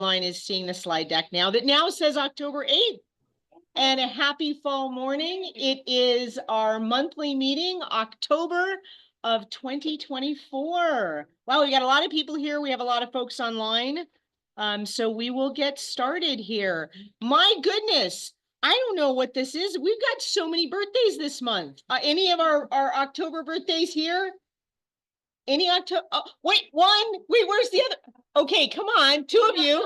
line is seeing the slide deck now that now says October 8th. And a happy fall morning. It is our monthly meeting, October of 2024. Wow, we got a lot of people here. We have a lot of folks online. So we will get started here. My goodness, I don't know what this is. We've got so many birthdays this month. Any of our October birthdays here? Any October? Oh, wait, one. Wait, where's the other? Okay, come on, two of you.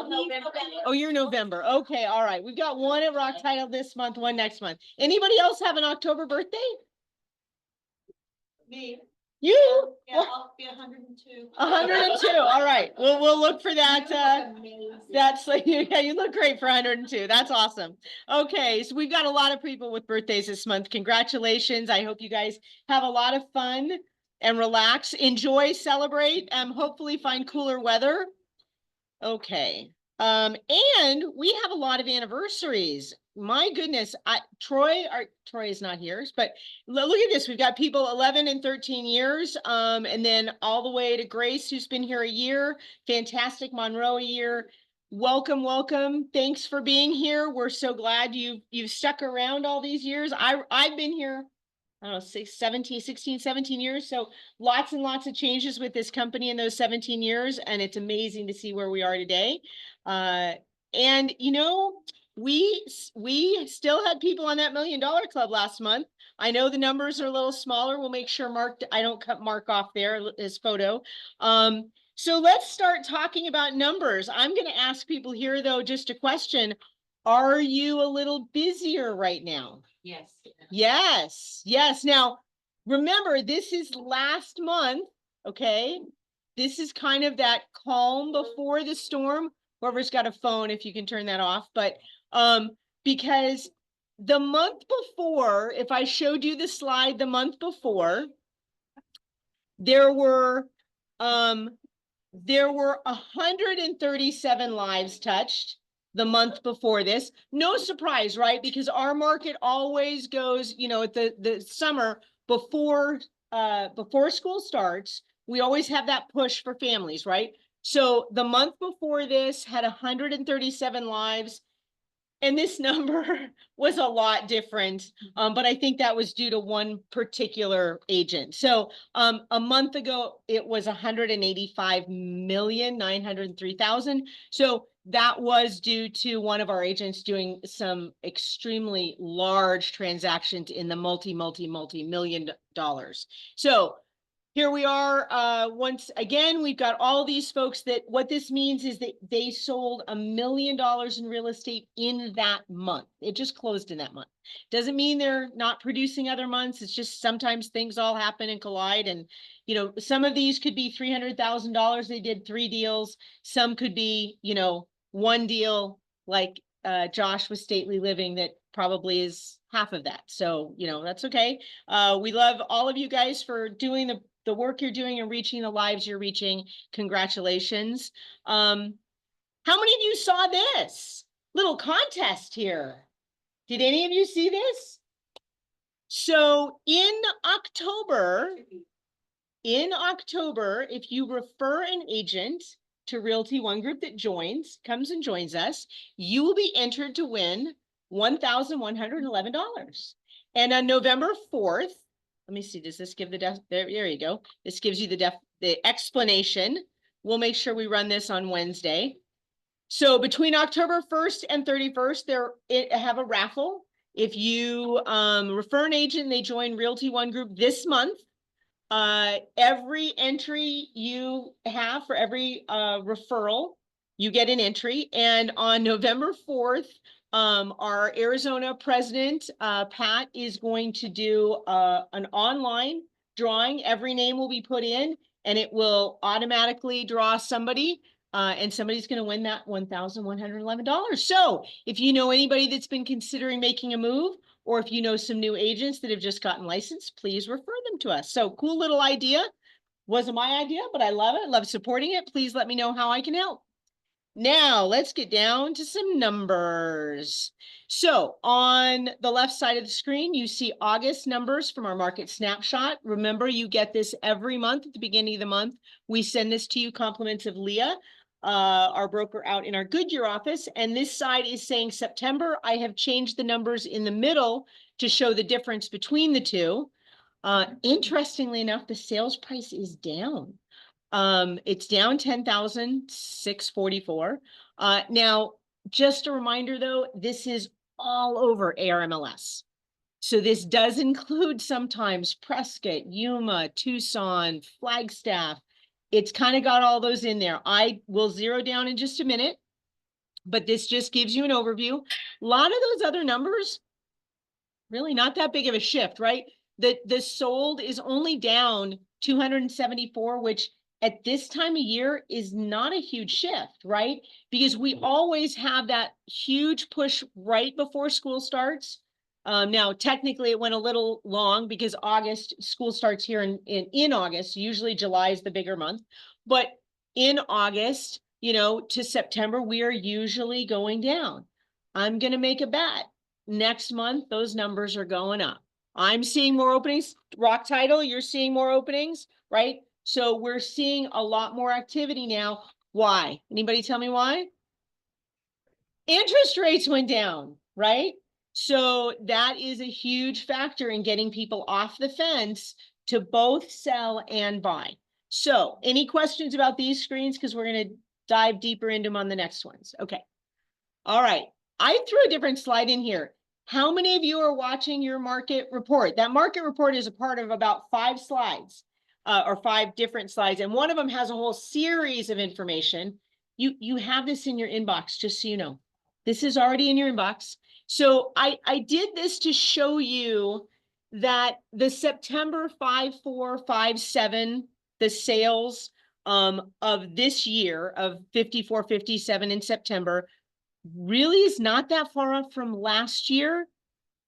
Oh, you're November. Okay, all right. We've got one at Rock Title this month, one next month. Anybody else have an October birthday? Me. You? Yeah, I'll be 102. 102. All right. We'll look for that. That's like, yeah, you look great for 102. That's awesome. Okay, so we've got a lot of people with birthdays this month. Congratulations. I hope you guys have a lot of fun and relax, enjoy, celebrate, hopefully find cooler weather. Okay. And we have a lot of anniversaries. My goodness, Troy is not here, but look at this. We've got people 11 and 13 years, and then all the way to Grace, who's been here a year. Fantastic. Monroe a year. Welcome, welcome. Thanks for being here. We're so glad you've stuck around all these years. I've been here, I don't know, 16, 17 years. So lots and lots of changes with this company in those 17 years. And it's amazing to see where we are today. And, you know, we still had people on that $1 Million Club last month. I know the numbers are a little smaller. We'll make sure I don't cut Mark off there, his photo. So let's start talking about numbers. I'm going to ask people here, though, just a question. Are you a little busier right now? Yes. Yes, yes. Now, remember, this is last month, okay? This is kind of that calm before the storm. Whoever's got a phone, if you can turn that off. But because the month before, if I showed you the slide the month before, there were 137 lives touched the month before this. No surprise, right? Because our market always goes, you know, at the summer before school starts, we always have that push for families, right? So the month before this had 137 lives. And this number was a lot different, but I think that was due to one particular agent. So a month ago, it was 185,903,000. So that was due to one of our agents doing some extremely large transactions in the multi-million dollars. So here we are. Once again, we've got all these folks that what this means is that they sold $1 million in real estate in that month. It just closed in that month. Doesn't mean they're not producing other months. It's just sometimes things all happen and collide. And, you know, some of these could be $300,000. They did 3 deals. Some could be, you know, one deal like Josh with Stately Living that probably is half of that. So, you know, that's okay. We love all of you guys for doing the work you're doing and reaching the lives you're reaching. Congratulations. How many of you saw this little contest here? Did any of you see this? So in October, if you refer an agent to Realty One Group that comes and joins us, you will be entered to win $1,111. And on November 4th, let me see, does this give there you go. This gives you the explanation. We'll make sure we run this on Wednesday. So between October 1st and 31st, have a raffle. If you refer an agent and they join Realty One Group this month, every entry you have for every referral, you get an entry. And on November 4th, our Arizona president, Pat, is going to do an online drawing. Every name will be put in and it will automatically draw somebody. And somebody's going to win that $1,111. So if you know anybody that's been considering making a move, or if you know some new agents that have just gotten licensed, please refer them to us. So cool little idea. Wasn't my idea, but I love it. I love supporting it. Please let me know how I can help. Now let's get down to some numbers. So on the left side of the screen, you see August numbers from our market snapshot. Remember, you get this every month at the beginning of the month. We send this to you, compliments of Leah. our broker out in our Goodyear office. And this side is saying September. I have changed the numbers in the middle to show the difference between the two. Interestingly enough, the sales price is down. It's down 10,644. Now, just a reminder though, this is all over ARMLS. So this does include sometimes Prescott, Yuma, Tucson, Flagstaff. It's kind of got all those in there. I will zero down in just a minute, but this just gives you an overview. A lot of those other numbers, really not that big of a shift, right? The sold is only down 274, which at this time of year is not a huge shift, right? Because we always have that huge push right before school starts. Now, technically, it went a little long because August, school starts here in August. Usually July is the bigger month. But in August, you know, to September, we are usually going down. I'm going to make a bet. Next month, those numbers are going up. I'm seeing more openings. Rock Title, you're seeing more openings, right? So we're seeing a lot more activity now. Why? Anybody tell me why? Interest rates went down, right? So that is a huge factor in getting people off the fence to both sell and buy. So any questions about these screens? Because we're going to dive deeper into them on the next ones. Okay. All right. I threw a different slide in here. How many of you are watching your market report? That market report is a part of about 5 slides or 5 different slides. And one of them has a whole series of information. You have this in your inbox, just so you know. This is already in your inbox. So I did this to show you that the September 5457, the sales of this year of 5457 in September, really is not that far off from last year.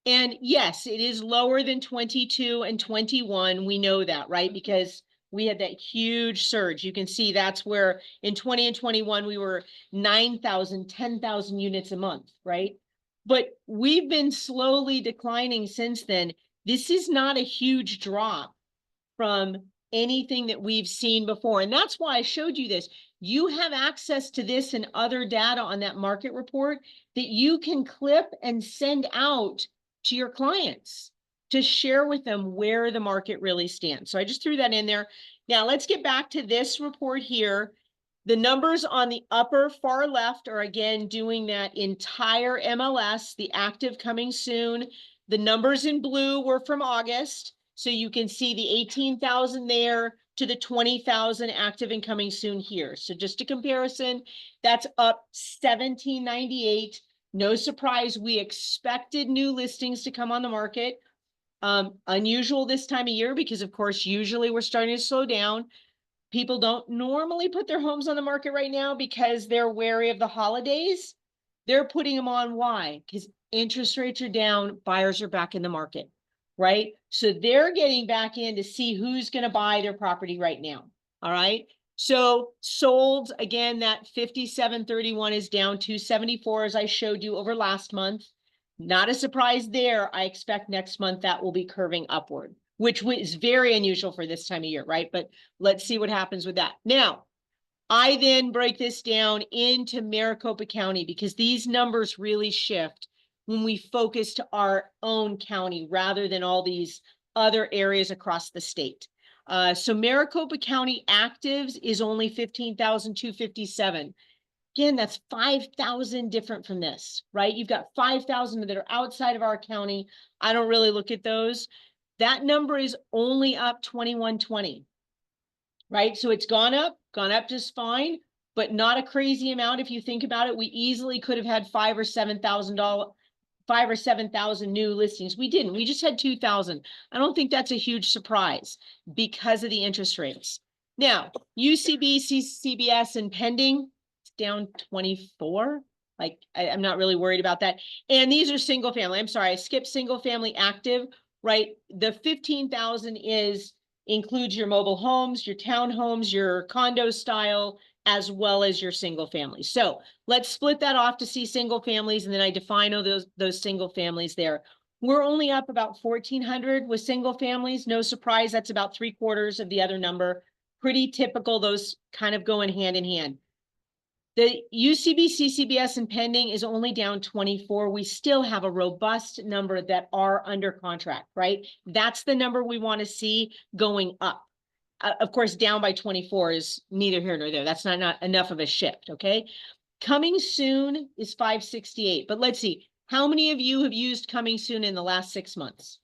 And yes, it is lower than 22 and 21. We know that, right? Because we had that huge surge. You can see that's where in 20 and 21, we were 9,000, 10,000 units a month, right? But we've been slowly declining since then. This is not a huge drop from anything that we've seen before. And that's why I showed you this. You have access to this and other data on that market report that you can clip and send out to your clients to share with them where the market really stands. So I just threw that in there. Now let's get back to this report here. The numbers on the upper far left are again doing that entire MLS, the active coming soon. The numbers in blue were from August. So you can see the 18,000 there to the 20,000 active and coming soon here. So just a comparison, that's up 1798. No surprise, we expected new listings to come on the market. Unusual this time of year because of course, usually we're starting to slow down. People don't normally put their homes on the market right now because they're wary of the holidays. They're putting them on. Why? Because interest rates are down, buyers are back in the market, right? So they're getting back in to see who's going to buy their property right now. All right. So sold again, that 5731 is down 274 as I showed you over last month. Not a surprise there. I expect next month that will be curving upward, which is very unusual for this time of year, right? But let's see what happens with that. Now, I then break this down into Maricopa County because these numbers really shift when we focus to our own county rather than all these other areas across the state. So Maricopa County actives is only 15,257. Again, that's 5,000 different from this, right? You've got 5,000 that are outside of our county. I don't really look at those. That number is only up 2120, right? So it's gone up just fine, but not a crazy amount. If you think about it, we easily could have had $5,000 or $7,000 new listings. We didn't. We just had 2,000. I don't think that's a huge surprise because of the interest rates. Now, UCB, CBS, and pending, it's down 24. Like, I'm not really worried about that. And these are single family. I'm sorry, I skipped single family active, right? The 15,000 includes your mobile homes, your townhomes, your condo style, as well as your single families. So let's split that off to see single families, and then I define all those single families there. We're only up about 1,400 with single families. No surprise, that's about 3/4 of the other number. Pretty typical, those kind of going hand in hand. The UCB, CCBS and pending is only down 24. We still have a robust number that are under contract, right? That's the number we want to see going up. Of course, down by 24 is neither here nor there. That's not enough of a shift, okay? Coming soon is 568, but let's see. How many of you have used coming soon in the last 6 months?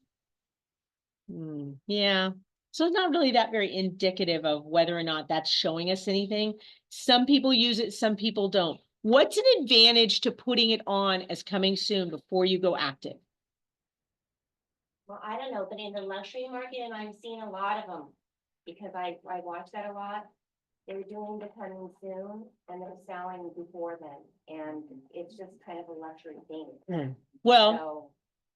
Yeah. So it's not really that very indicative of whether or not that's showing us anything. Some people use it, some people don't. What's an advantage to putting it on as coming soon before you go active? Well, I don't know, but in the luxury market, and I'm seeing a lot of them, because I watch that a lot. They're doing the coming soon and they're selling before then, and it's just kind of a luxury thing. Well, So,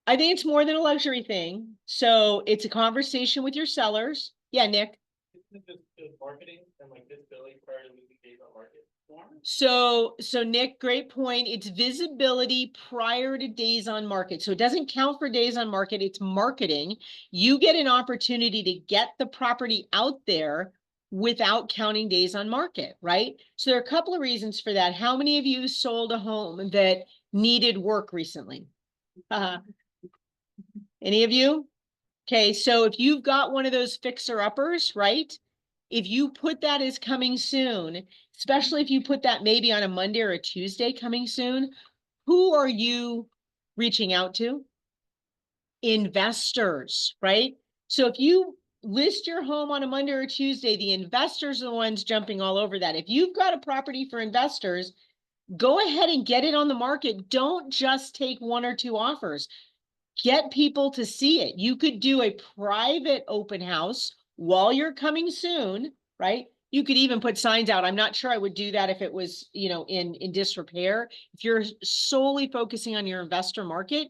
I think it's more than a luxury thing. So it's a conversation with your sellers. Yeah, Nick. Isn't it just good marketing and like visibility prior to losing days on market? yeah, So Nick, great point. It's visibility prior to days on market. So it doesn't count for days on market. It's marketing. You get an opportunity to get the property out there without counting days on market, right? So there are a couple of reasons for that. How many of you sold a home that needed work recently? Any of you? Okay, so if you've got one of those fixer-uppers, right? If you put that as coming soon, especially if you put that maybe on a Monday or a Tuesday coming soon, who are you reaching out to? Investors, right? So if you list your home on a Monday or Tuesday, the investors are the ones jumping all over that. If you've got a property for investors, go ahead and get it on the market. Don't just take one or two offers. Get people to see it. You could do a private open house while you're coming soon, right? You could even put signs out. I'm not sure I would do that if it was, in disrepair. If you're solely focusing on your investor market,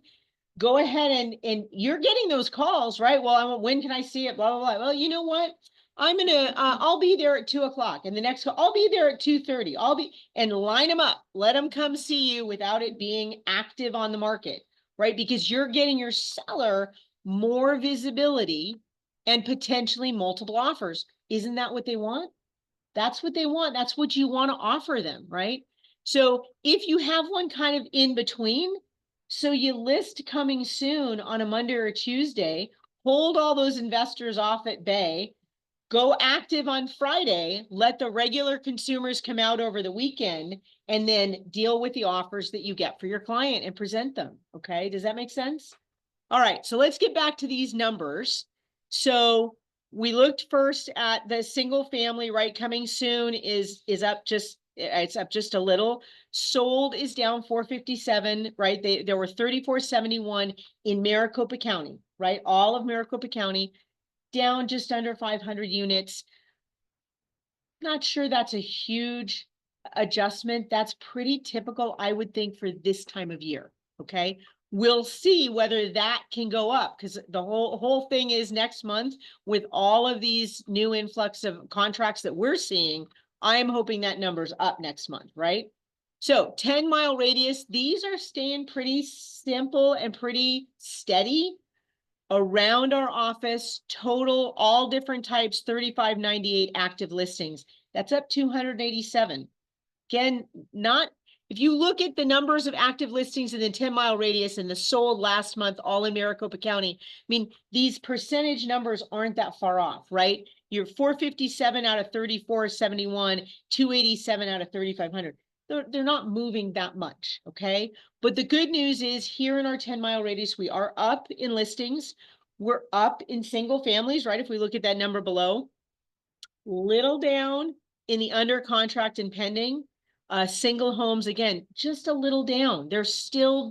go ahead and you're getting those calls, right? Well, when can I see it? Blah, blah, blah. Well, you know what? I'll be there at 2:00. And the next call, I'll be there at 2:30. And line them up. Let them come see you without it being active on the market, right? Because you're getting your seller more visibility and potentially multiple offers. Isn't that what they want? That's what they want. That's what you want to offer them, right? So if you have one kind of in between, so you list coming soon on a Monday or a Tuesday, hold all those investors off at bay, go active on Friday, let the regular consumers come out over the weekend, and then deal with the offers that you get for your client and present them. Okay, does that make sense? All right, so let's get back to these numbers. So we looked first at the single family, right? Coming soon is up just, it's up just a little. Sold is down 457, right? There were 3471 in Maricopa County, right? All of Maricopa County, down just under 500 units. Not sure that's a huge adjustment. That's pretty typical, I would think, for this time of year. Okay. We'll see whether that can go up, because the whole thing is next month with all of these new influx of contracts that we're seeing, I'm hoping that number's up next month, right? So 10-mile radius, these are staying pretty simple and pretty steady around our office. Total, all different types, 3598 active listings. That's up 287. Again, if you look at the numbers of active listings in the 10-mile radius and the sold last month, all in Maricopa County, I mean, these percentage numbers aren't that far off, right? You're 457 out of 3471, 287 out of 3,500. They're not moving that much, okay? But the good news is here in our 10-mile radius, we are up in listings. We're up in single families, right? If we look at that number below, little down in the under contract and pending. Single homes, again, just a little down. They're still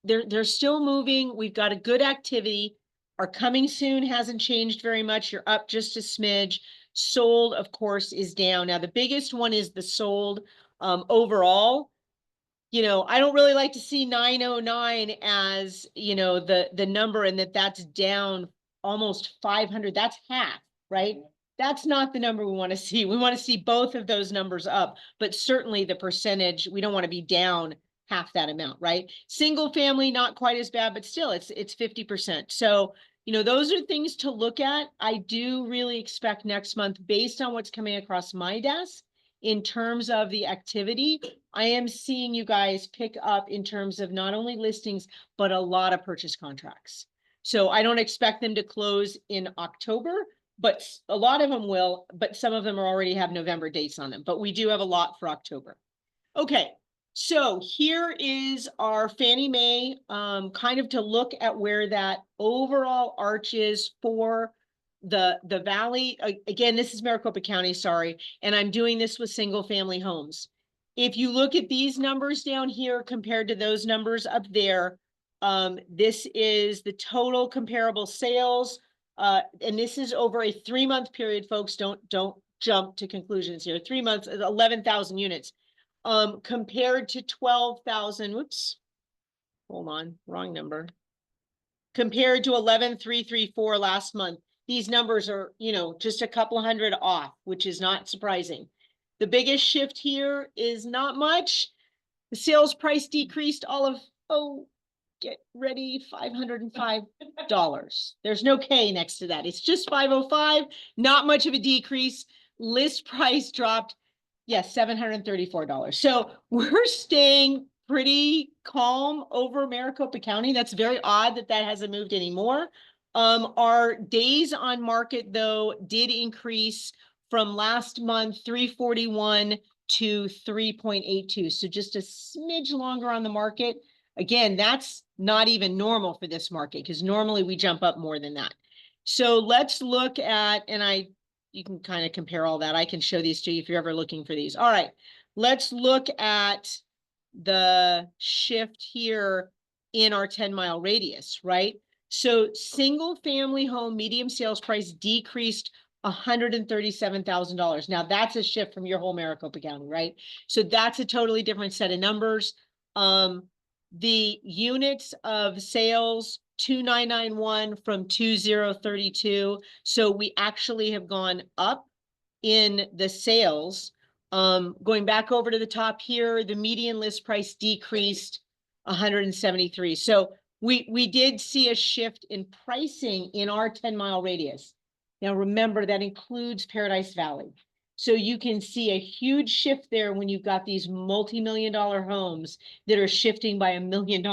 they're still moving. We've got a good activity. Our coming soon hasn't changed very much. You're up just a smidge. Sold, of course, is down. Now, the biggest one is the sold overall. I don't really like to see 909 as, the number, and that's down almost 500. That's half, right? That's not the number we want to see. We want to see both of those numbers up, but certainly the percentage, we don't want to be down half that amount, right? Single family, not quite as bad, but still it's 50%. So, those are things to look at. I do really expect next month, based on what's coming across my desk in terms of the activity, I am seeing you guys pick up in terms of not only listings, but a lot of purchase contracts. So I don't expect them to close in October, but a lot of them will, but some of them already have November dates on them, but we do have a lot for October. Okay, so here is our Fannie Mae, kind of to look at where that overall arch is for the valley. Again, this is Maricopa County, sorry, and I'm doing this with single family homes. If you look at these numbers down here compared to those numbers up there, this is the total comparable sales. And this is over a 3-month period, folks. Don't jump to conclusions here. 3 months, 11,000 units. Compared to 12,000, whoops, hold on, wrong number. Compared to 11,334 last month. These numbers are, you know, just a couple hundred off, which is not surprising. The biggest shift here is not much. The sales price decreased all of, oh, get ready, $505. There's no K next to that. It's just 505, not much of a decrease. List price dropped, yes, $734. So we're staying pretty calm over Maricopa County. That's very odd that that hasn't moved anymore. Our days on market, though, did increase from last month, 341 to 3.82. So just a smidge longer on the market. Again, that's not even normal for this market because normally we jump up more than that. So let's look at, and you can kind of compare all that. I can show these to you if you're ever looking for these. All right, let's look at the shift here in our 10-mile radius, right? So single family home medium sales price decreased $137,000. Now that's a shift from your whole Maricopa County, right? So that's a totally different set of numbers. The units of sales 2,991 from 2,032. So we actually have gone up in the sales. Going back over to the top here, the median list price decreased 173. So we did see a shift in pricing in our 10-mile radius. Now remember that includes Paradise Valley. So you can see a huge shift there when you've got these multi-million-dollar homes that are shifting by $1 million.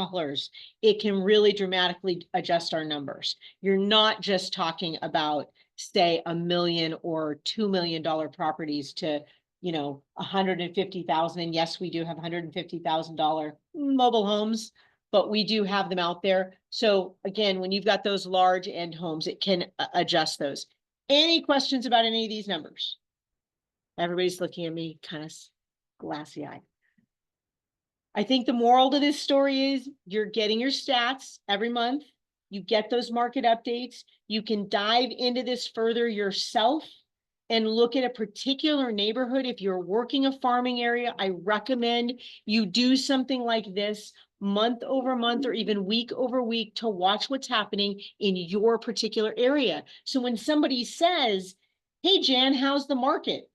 It can really dramatically adjust our numbers. You're not just talking about, say, $1 million or $2 million properties to, you know, 150,000. And yes, we do have $150,000 mobile homes, but we do have them out there. So again, when you've got those large end homes, it can adjust those. Any questions about any of these numbers? Everybody's looking at me kind of glassy-eyed. I think the moral to this story is you're getting your stats every month. You get those market updates. You can dive into this further yourself and look at a particular neighborhood. If you're working a farming area, I recommend you do something like this month over month or even week over week to watch what's happening in your particular area. So when somebody says, hey, Jan, how's the market?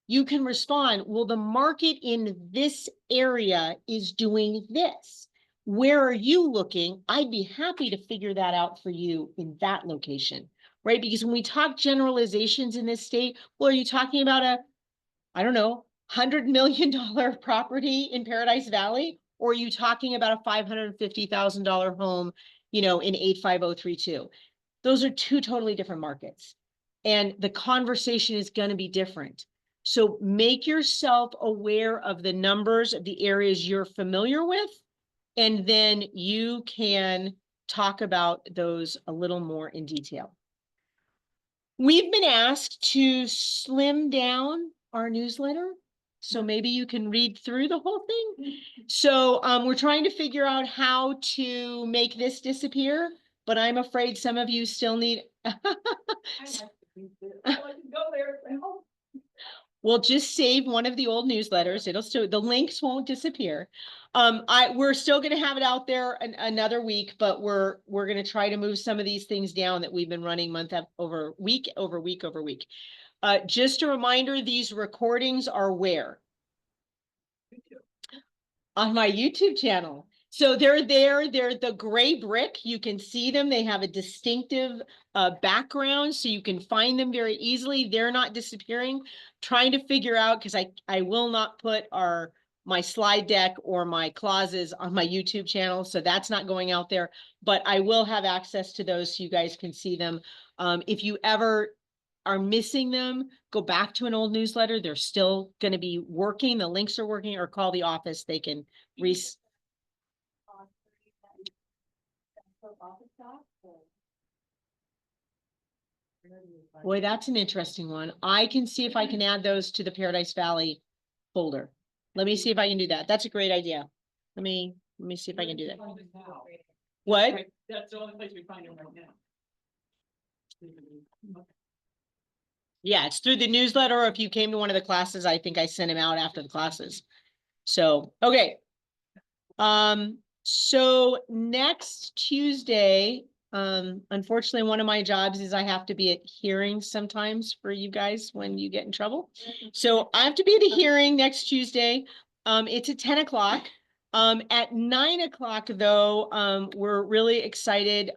You can respond, well, the market in this area is doing this. Where are you looking? I'd be happy to figure that out for you in that location, right? Because when we talk generalizations in this state, well, are you talking about I don't know, $100 million property in Paradise Valley? Or are you talking about a $550,000 home, you know, in 85032? Those are two totally different markets. And the conversation is going to be different. So make yourself aware of the numbers of the areas you're familiar with, and then you can talk about those a little more in detail. We've been asked to slim down our newsletter, so maybe you can read through the whole thing. So we're trying to figure out how to make this disappear, but I'm afraid some of you still need. We'll just save one of the old newsletters. It'll still, the links won't disappear. We're still going to have it out there another week, but we're going to try to move some of these things down that we've been running month over week. Just a reminder, these recordings are where? On my YouTube channel. So they're there, they're the gray brick. You can see them. They have a distinctive background, so you can find them very easily. They're not disappearing. Trying to figure out, because I will not put my slide deck or my clauses on my YouTube channel, so that's not going out there, but I will have access to those so you guys can see them. If you ever are missing them, go back to an old newsletter. They're still going to be working. The links are working, or call the office. They can Boy, that's an interesting one. I can see if I can add those to the Paradise Valley folder. Let me see if I can do that. That's a great idea. Let me see if I can do that. What? Right, that's the only place we find them right now. Yeah, it's through the newsletter, or if you came to one of the classes, I think I sent him out after the classes. So, okay. So next Tuesday, unfortunately, one of my jobs is I have to be at hearings sometimes for you guys when you get in trouble. So I have to be at a hearing next Tuesday. It's at 10 o'clock. At 9 o'clock though, we're really excited.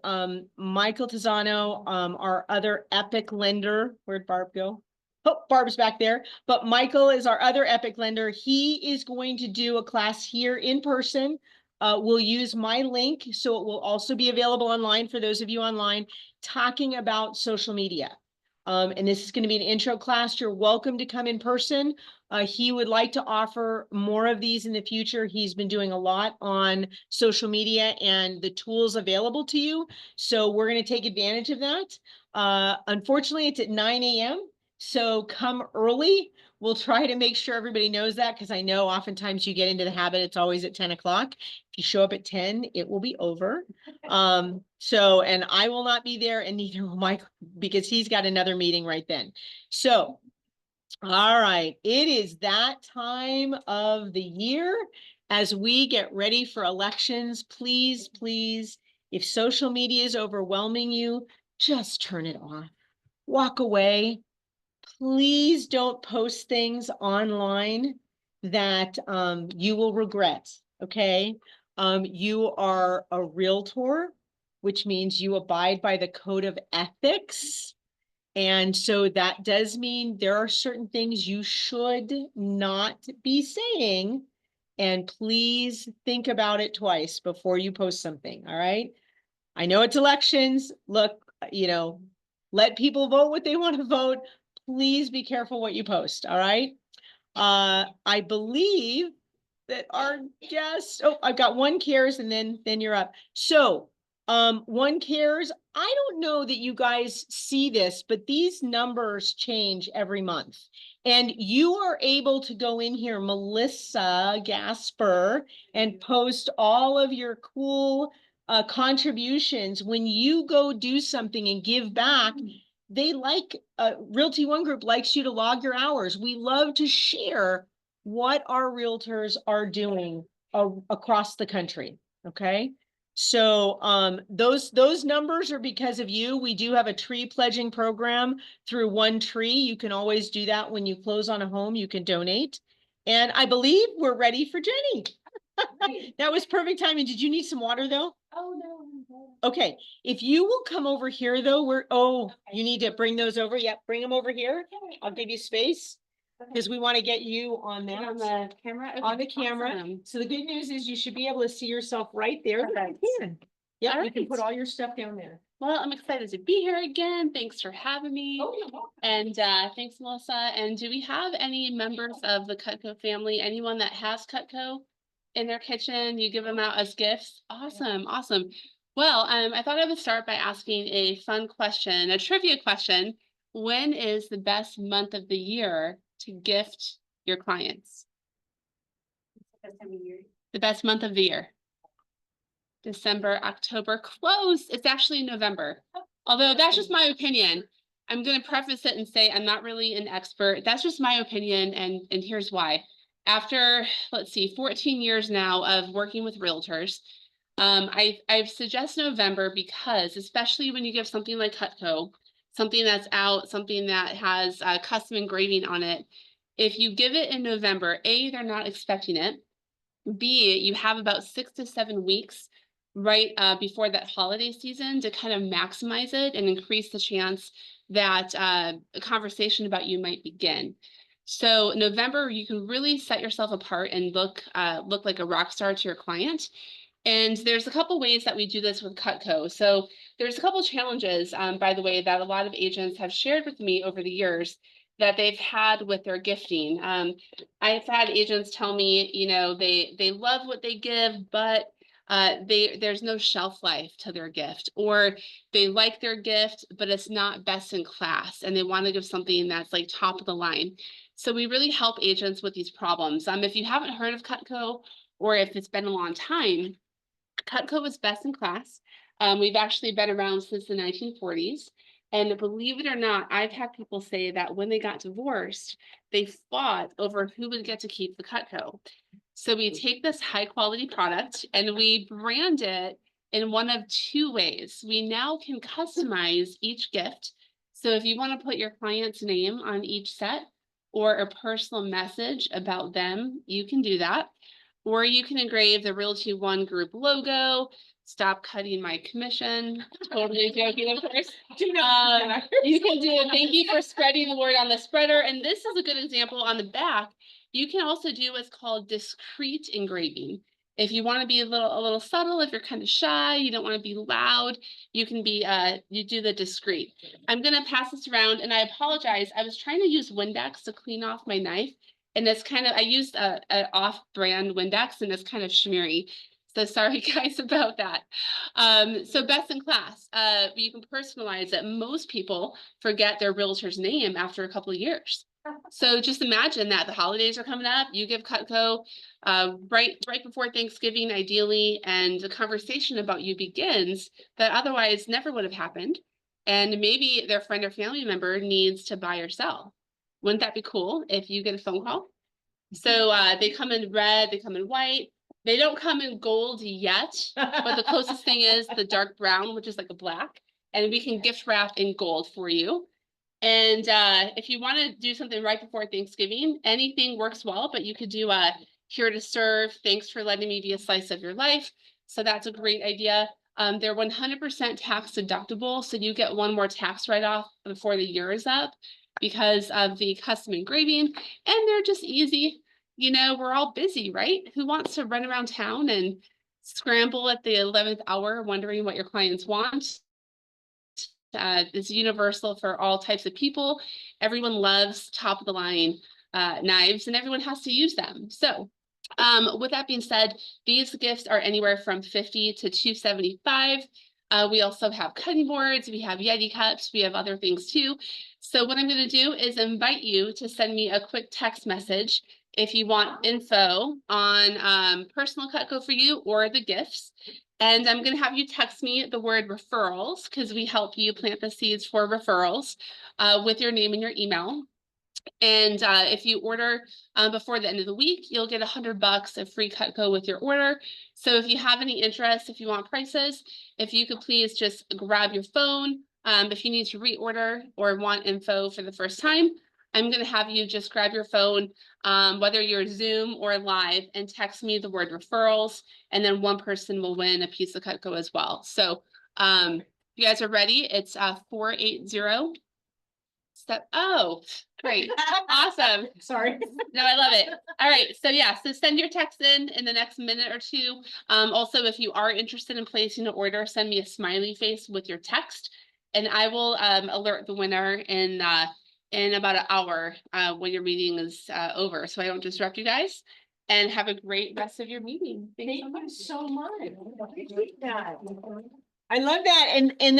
Michael Tizano, our other Epic lender, where'd Barb go? Oh, Barb's back there, but Michael is our other Epic lender. He is going to do a class here in person. We'll use my link, so it will also be available online for those of you online, talking about social media. And this is going to be an intro class. You're welcome to come in person. He would like to offer more of these in the future. He's been doing a lot on social media and the tools available to you. So we're going to take advantage of that. Unfortunately, it's at 9 a.m. So come early. We'll try to make sure everybody knows that, because I know oftentimes you get into the habit, it's always at 10 o'clock. If you show up at 10, it will be over. So, and I will not be there, and neither will Mike, because he's got another meeting right then. So, all right, it is that time of the year as we get ready for elections. Please, please, if social media is overwhelming you, just turn it off. Walk away. Please don't post things online that you will regret, okay? You are a realtor, which means you abide by the code of ethics. And so that does mean there are certain things you should not be saying. And please think about it twice before you post something, all right? I know it's elections. Look, let people vote what they want to vote. Please be careful what you post, all right? I believe that our guest, I've got One Cares, and then you're up. So, One Cares, I don't know that you guys see this, but these numbers change every month. And you are able to go in here, Melissa Gasper, and post all of your cool contributions. When you go do something and give back, they Realty One Group likes you to log your hours. We love to share what our realtors are doing across the country. Okay. So those numbers are because of you. We do have a tree pledging program through One Tree. You can always do that when you close on a home. You can donate. And I believe we're ready for Jenny. That was perfect timing. Did you need some water though? Oh, no. Okay, if you will come over here though, you need to bring those over. Yep, bring them over here. I'll give you space because we want to get you on that. On the camera? On the Okay, camera. awesome. So the good news is you should be able to see yourself right there. Perfect. Yeah, All you can right. put all your stuff down there. Well, I'm excited to be here again. Thanks for having me. Oh, you're welcome. And thanks, Melissa. And do we have any members of the Cutco family? Anyone that has Cutco in their kitchen? You give them out as gifts? Awesome, awesome. Well, I thought I would start by asking a fun question, a trivia question. When is the best month of the year to gift your clients? The best month of the year. December, October, close. It's actually November. Although that's just my opinion. I'm going to preface it and say I'm not really an expert. That's just my opinion, and here's why. After, let's see, 14 years now of working with realtors, I've suggest November because, especially when you give something like Cutco, something that's out, something that has custom engraving on it, if you give it in November, A, they're not expecting it. B, you have about 6 to 7 weeks right before that holiday season to kind of maximize it and increase the chance that a conversation about you might begin. So November, you can really set yourself apart and look like a rock star to your client. And there's a couple ways that we do this with Cutco. So there's a couple challenges, by the way, that a lot of agents have shared with me over the years that they've had with their gifting. I've had agents tell me, you know, they love what they give, but there's no shelf life to their gift, or they like their gift, but it's not best in class, and they want to give something that's like top of the line. So we really help agents with these problems. If you haven't heard of Cutco, or if it's been a long time, Cutco is best in class. We've actually been around since the 1940s. And believe it or not, I've had people say that when they got divorced, they fought over who would get to keep the Cutco. So we take this high quality product and we brand it in one of two ways. We now can customize each gift. So if you want to put your client's name on each set or a personal message about them, you can do that. Or you can engrave the Realty One Group logo. Stop cutting my commission. Totally joking, of course. You can do thank you for spreading the word on the spreader. And this is a good example on the back. You can also do what's called discreet engraving. If you want to be a little subtle, if you're kind of shy, you don't want to be loud, you can be you do the discreet. I'm gonna pass this around, and I apologize. I was trying to use Windex to clean off my knife. And it's kind of, I used an off-brand Windex, and it's kind of smeary. So sorry guys about that. So best in class, you can personalize it. Most people forget their realtor's name after a couple of years. So just imagine that the holidays are coming up, you give Cutco right before Thanksgiving, ideally, and the conversation about you begins that otherwise never would have happened. And maybe their friend or family member needs to buy or sell. Wouldn't that be cool if you get a phone call? So they come in red, they come in white. They don't come in gold yet, but the closest thing is the dark brown, which is like a black. And we can gift wrap in gold for you. And if you want to do something right before Thanksgiving, anything works well, but you could do a here to serve. Thanks for letting me be a slice of your life. So that's a great idea. They're 100% tax deductible. So you get one more tax write-off before the year is up because of the custom engraving, and they're just easy. You know, we're all busy, right? Who wants to run around town and scramble at the 11th hour wondering what your clients want? It's universal for all types of people. Everyone loves top of the line knives, and everyone has to use them. So with that being said, these gifts are anywhere from $50 to $275. We also have cutting boards, we have Yeti cups, we have other things too. So what I'm going to do is invite you to send me a quick text message if you want info on personal Cutco for you or the gifts. And I'm going to have you text me the word referrals, because we help you plant the seeds for referrals with your name and your email. And if you order before the end of the week, you'll get $100 of free Cutco with your order. So if you have any interest, if you want prices, if you could please just grab your phone. If you need to reorder or want info for the first time, I'm going to have you just grab your phone, whether you're Zoom or live, and text me the word referrals, and then one person will win a piece of Cutco as well. So if you guys are ready, it's 480. Oh, great. Awesome. Sorry. No, I love it. All right. So yeah, so send your text in the next minute or two. Also, if you are interested in placing an order, send me a smiley face with your text, and I will alert the winner in about an hour when your meeting is over, so I don't disrupt you guys. And have a great rest of your meeting. Thank you so much. I love that. And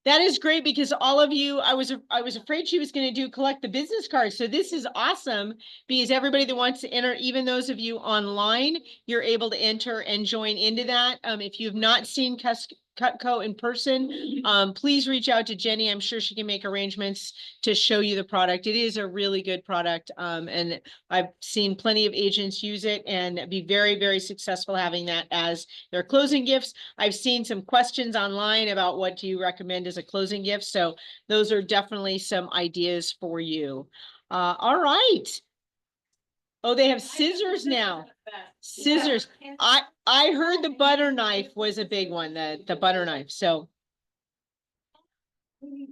that is great, because all of you, I was afraid she was going to collect the business cards. So this is awesome, because everybody that wants to enter, even those of you online, you're able to enter and join into that. If you've not seen Cutco in person, please reach out to Jenny. I'm sure she can make arrangements to show you the product. It is a really good product. And I've seen plenty of agents use it and be very, very successful having that as their closing gifts. I've seen some questions online about what do you recommend as a closing gift. So those are definitely some ideas for you. All right. Oh, they have scissors now. Scissors. I heard the butter knife was a big one, the butter knife, so. Where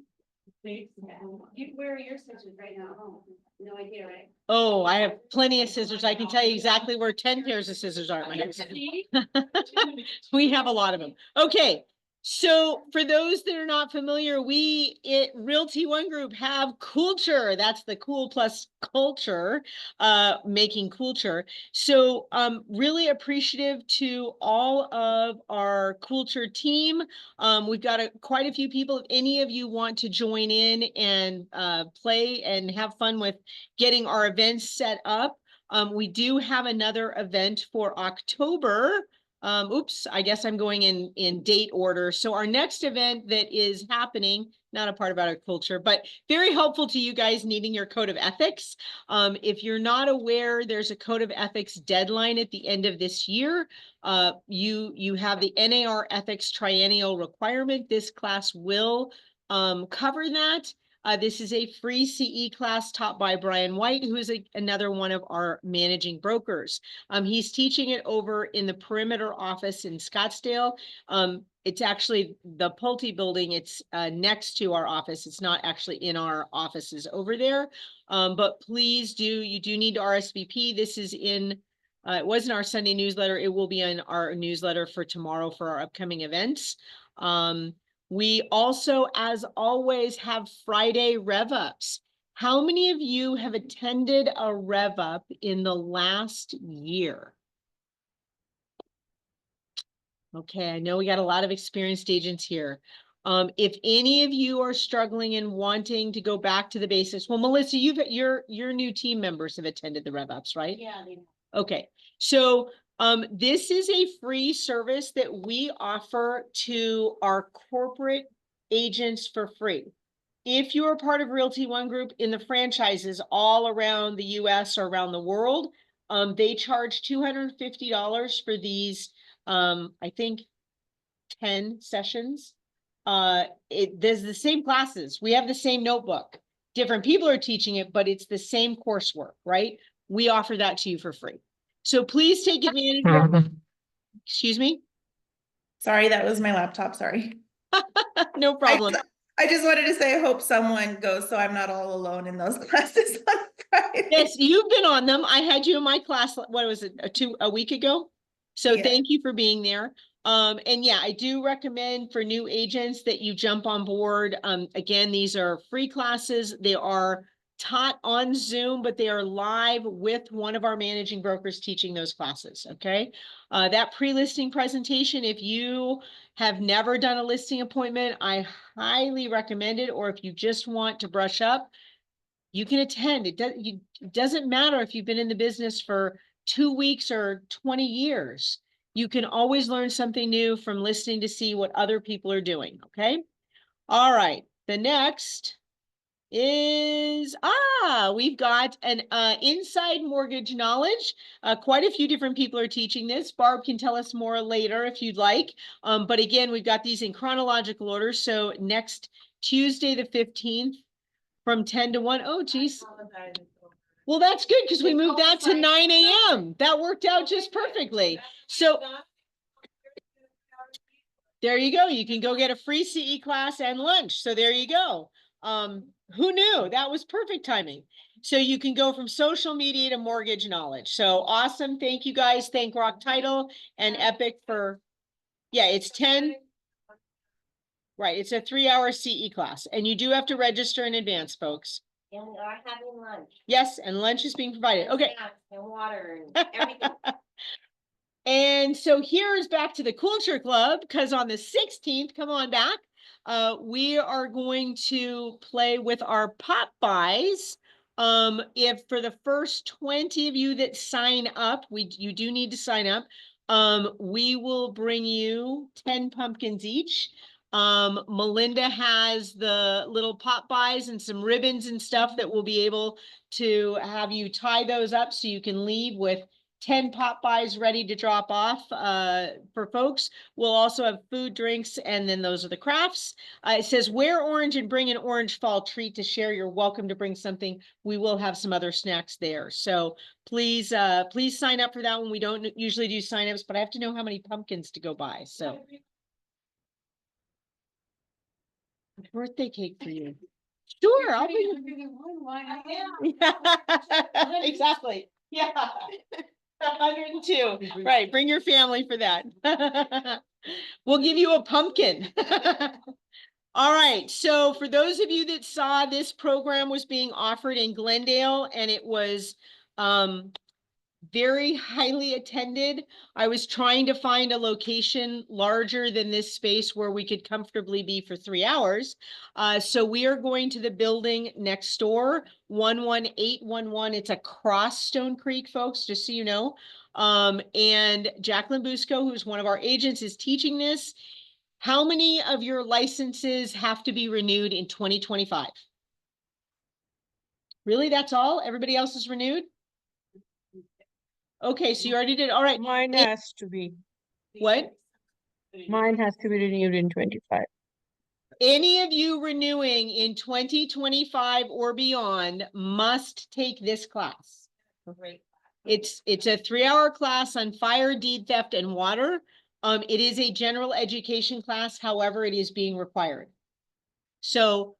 are your scissors right now? Oh, no idea, right? Oh, I have plenty of scissors. I can tell you exactly where 10 pairs of scissors are at my house. We have a lot of them. Okay. So for those that are not familiar, we at Realty One Group have Culture. That's the cool plus culture, making culture. So really appreciative to all of our Culture team. We've got quite a few people. If any of you want to join in and play and have fun with getting our events set up, we do have another event for October. Oops, I guess I'm going in date order. So our next event that is happening, not a part of our culture, but very helpful to you guys needing your code of ethics. If you're not aware, there's a code of ethics deadline at the end of this year. You have the NAR ethics triennial requirement. This class will cover that. This is a free CE class taught by Brian White, who is another one of our managing brokers. He's teaching it over in the Perimeter office in Scottsdale. It's actually the Pulte building. It's next to our office. It's not actually in our offices over there. But please you do need to RSVP. This is in, it wasn't our Sunday newsletter. It will be in our newsletter for tomorrow for our upcoming events. We also, as always, have Friday Rev Ups. How many of you have attended a Rev Up in the last year? Okay, I know we got a lot of experienced agents here. If any of you are struggling and wanting to go back to the basics, well, Melissa, your new team members have attended the Rev Ups, right? Yeah. Okay, so this is a free service that we offer to our corporate agents for free. If you're a part of Realty One Group in the franchises all around the US or around the world, they charge $250 for these, I think 10 sessions. There's the same classes. We have the same notebook. Different people are teaching it, but it's the same coursework, right? We offer that to you for free. So please take advantage of, excuse me? Sorry, that was my laptop, sorry. No problem. I just wanted to say, I hope someone goes so I'm not all alone in those classes on Friday. Yes, you've been on them. I had you in my class, what was it, a week ago? So Yeah. thank you for being there. And yeah, I do recommend for new agents that you jump on board. Again, these are free classes. They are taught on Zoom, but they are live with one of our managing brokers teaching those classes, okay? That pre-listing presentation, if you have never done a listing appointment, I highly recommend it, or if you just want to brush up, you can attend. It doesn't matter if you've been in the business for 2 weeks or 20 years. You can always learn something new from listening to see what other people are doing, okay? All right, the next is, we've got an inside mortgage knowledge. Quite a few different people are teaching this. Barb can tell us more later if you'd like. But again, we've got these in chronological order. So next Tuesday, the 15th, from 10 to 1. Oh, geez. Well, that's good because we moved that to 9 a.m. That worked out just perfectly. So there you go. You can go get a free CE class and lunch. So there you go. Who knew? That was perfect timing. So you can go from social media to mortgage knowledge. So awesome. Thank you guys. Thank Rock Title and Epic for, yeah, it's 10. Right. It's a 3-hour CE class and you do have to register in advance, folks. And we are having lunch. Yes. And lunch is being provided. Okay. Snacks and water and everything. And so here's back to the Culture Club, because on the 16th, come on back, we are going to play with our pop buys. If for the first 20 of you that sign up, you do need to sign up. We will bring you 10 pumpkins each. Melinda has the little pop buys and some ribbons and stuff that will be able to have you tie those up so you can leave with 10 pop buys ready to drop off for folks. We'll also have food, drinks, and then those are the crafts. It says wear orange and bring an orange fall treat to share. You're welcome to bring something. We will have some other snacks there. So please, please sign up for that one. We don't usually do signups, but I have to know how many pumpkins to go buy. So birthday cake for you. Sure, I'll bring you. Exactly. Yeah. 102. Right. Bring your family for that. We'll give you a pumpkin. All right. So for those of you that saw, this program was being offered in Glendale and it was very highly attended. I was trying to find a location larger than this space where we could comfortably be for 3 hours. So we are going to the building next door, 11811. It's across Stone Creek, folks, just so you know. And Jacqueline Busco, who's one of our agents, is teaching this. How many of your licenses have to be renewed in 2025? Really, that's all? Everybody else is renewed? Okay, so you already did, all right. Mine has to be, What? mine has to be renewed in 25. Any of you renewing in 2025 or beyond must take this class. It's a 3-hour class on fire, deed theft, and water. It is a general education class, however, it is being required. So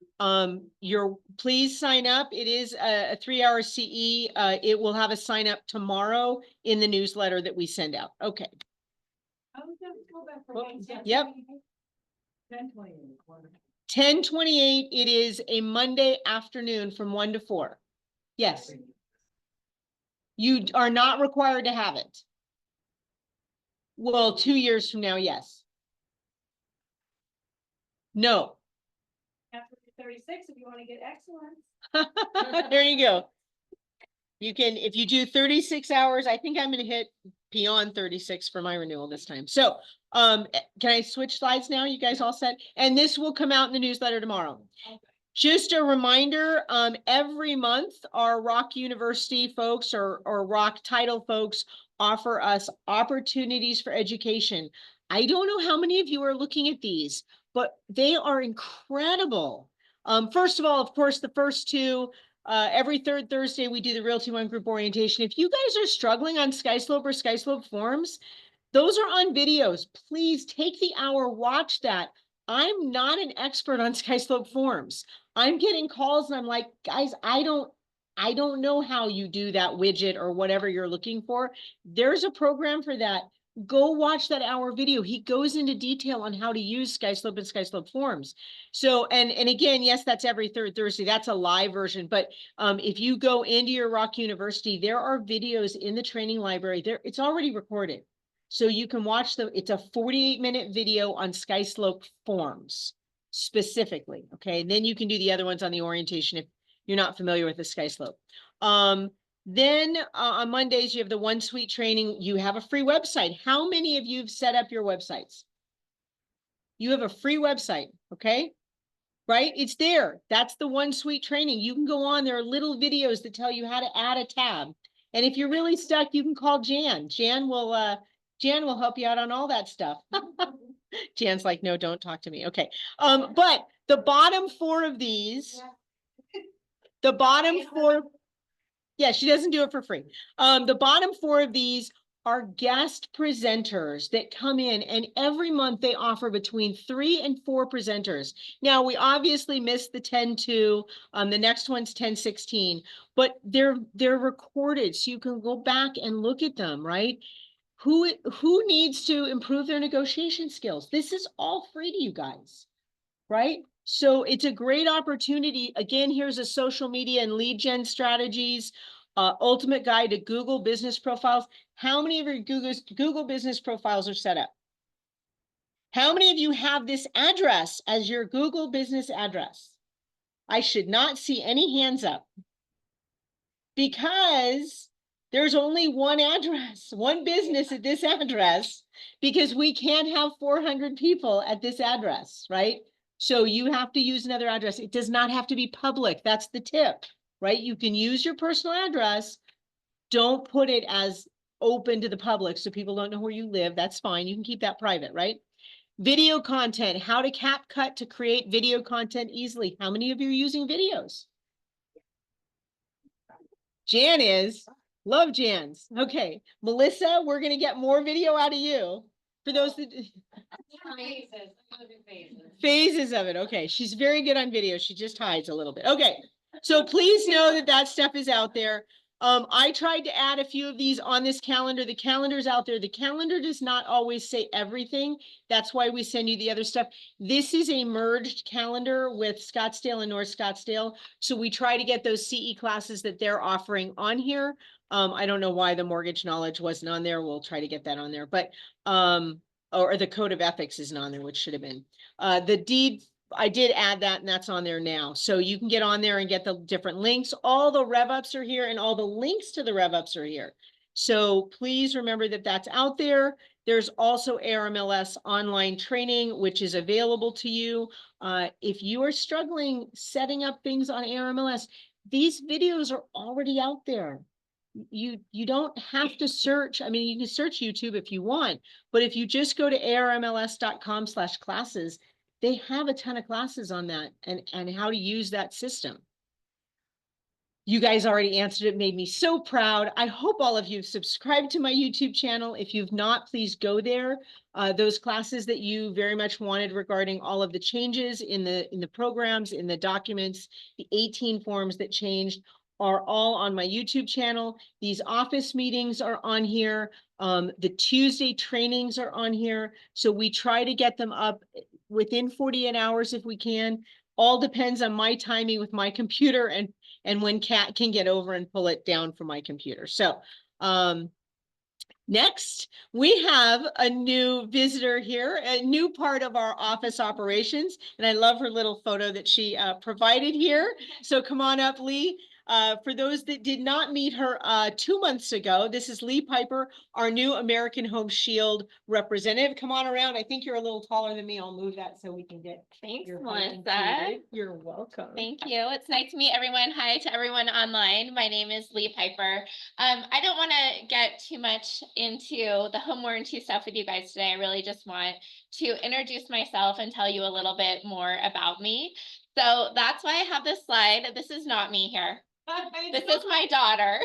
please sign up. It is a 3-hour CE. It will have a sign up tomorrow in the newsletter that we send out. Okay. Yep. 10:28. It is a Monday afternoon from 1 to 4. Yes. You are not required to have it. Well, 2 years from now, yes. No. After 36, if you want to get excellence. There you go. You can, if you do 36 hours, I think I'm going to hit beyond 36 for my renewal this time. So, can I switch slides now? You guys all set? And this will come out in the newsletter tomorrow. Okay. Just a reminder, every month our Rock University folks or Rock Title folks offer us opportunities for education. I don't know how many of you are looking at these, but they are incredible. First of all, of course, the first two, every third Thursday, we do the Realty One group orientation. If you guys are struggling on SkySlope or SkySlope forms, those are on videos. Please take the hour, watch that. I'm not an expert on SkySlope forms. I'm getting calls and I'm like, guys, I don't know how you do that widget or whatever you're looking for. There's a program for that. Go watch that hour video. He goes into detail on how to use SkySlope and SkySlope forms. So, and again, yes, that's every third Thursday. That's a live version. But if you go into your Rock University, there are videos in the training library there. It's already recorded. So you can watch it's a 48-minute video on SkySlope forms specifically. Okay. And then you can do the other ones on the orientation if you're not familiar with the SkySlope. Then on Mondays, you have the One Suite training. You have a free website. How many of you have set up your websites? You have a free website, okay? Right? It's there. That's the One Suite training. You can go on. There are little videos that tell you how to add a tab. And if you're really stuck, you can call Jan. Jan will help you out on all that stuff. Jan's like, no, don't talk to me. Okay. But the bottom 4 of these, the bottom 4, yeah, she doesn't do it for free. The bottom 4 of these are guest presenters that come in, and every month they offer between 3 and 4 presenters. Now, we obviously missed the 10-2. The next one's 10-16, but they're recorded, so you can go back and look at them, right? Who needs to improve their negotiation skills? This is all free to you guys, right? So it's a great opportunity. Again, here's a social media and lead gen strategies, ultimate guide to Google business profiles. How many of your Google business profiles are set up? How many of you have this address as your Google business address? I should not see any hands up because there's only one address, one business at this address, because we can't have 400 people at this address, right? So you have to use another address. It does not have to be public. That's the tip, right? You can use your personal address. Don't put it as open to the public, so people don't know where you live. That's fine. You can keep that private, right? Video content, how to CapCut to create video content easily. How many of you are using videos? Jan is. Love Jan's. Okay, Melissa, we're gonna get more video out of you. For those that. Phases of it. Okay, she's very good on video. She just hides a little bit. Okay, so please know that that stuff is out there. I tried to add a few of these on this calendar. The calendar's out there. The calendar does not always say everything. That's why we send you the other stuff. This is a merged calendar with Scottsdale and North Scottsdale. So we try to get those CE classes that they're offering on here. I don't know why the mortgage knowledge wasn't on there. We'll try to get that on there, but, or the code of ethics isn't on there, which should have been. The deed, I did add that, and that's on there now. So you can get on there and get the different links. All the rev ups are here, and all the links to the rev ups are here. So please remember that that's out there. There's also ARMLS online training, which is available to you. If you are struggling setting up things on ARMLS, these videos are already out there. You don't have to search. I mean, you can search YouTube if you want, but if you just go to armls.com/classes, they have a ton of classes on that and how to use that system. You guys already answered it, made me so proud. I hope all of you have subscribed to my YouTube channel. If you've not, please go there. Those classes that you very much wanted regarding all of the changes in the programs, in the documents, the 18 forms that changed, are all on my YouTube channel. These office meetings are on here. The Tuesday trainings are on here. So we try to get them up within 48 hours if we can. All depends on my timing with my computer and when Kat can get over and pull it down from my computer. So next, we have a new visitor here, a new part of our office operations. And I love her little photo that she provided here. So come on up, Lee. For those that did not meet her 2 months ago, this is Lee Piper, our new American Home Shield representative. Come on around. I think you're a little taller than me. I'll move that so we can get. Thanks, your height Melissa. included. You're welcome. Thank you. It's nice to meet everyone. Hi to everyone online. My name is Lee Piper. I don't want to get too much into the home warranty stuff with you guys today. I really just want to introduce myself and tell you a little bit more about me. So that's why I have this slide. This is not me here. This is my daughter.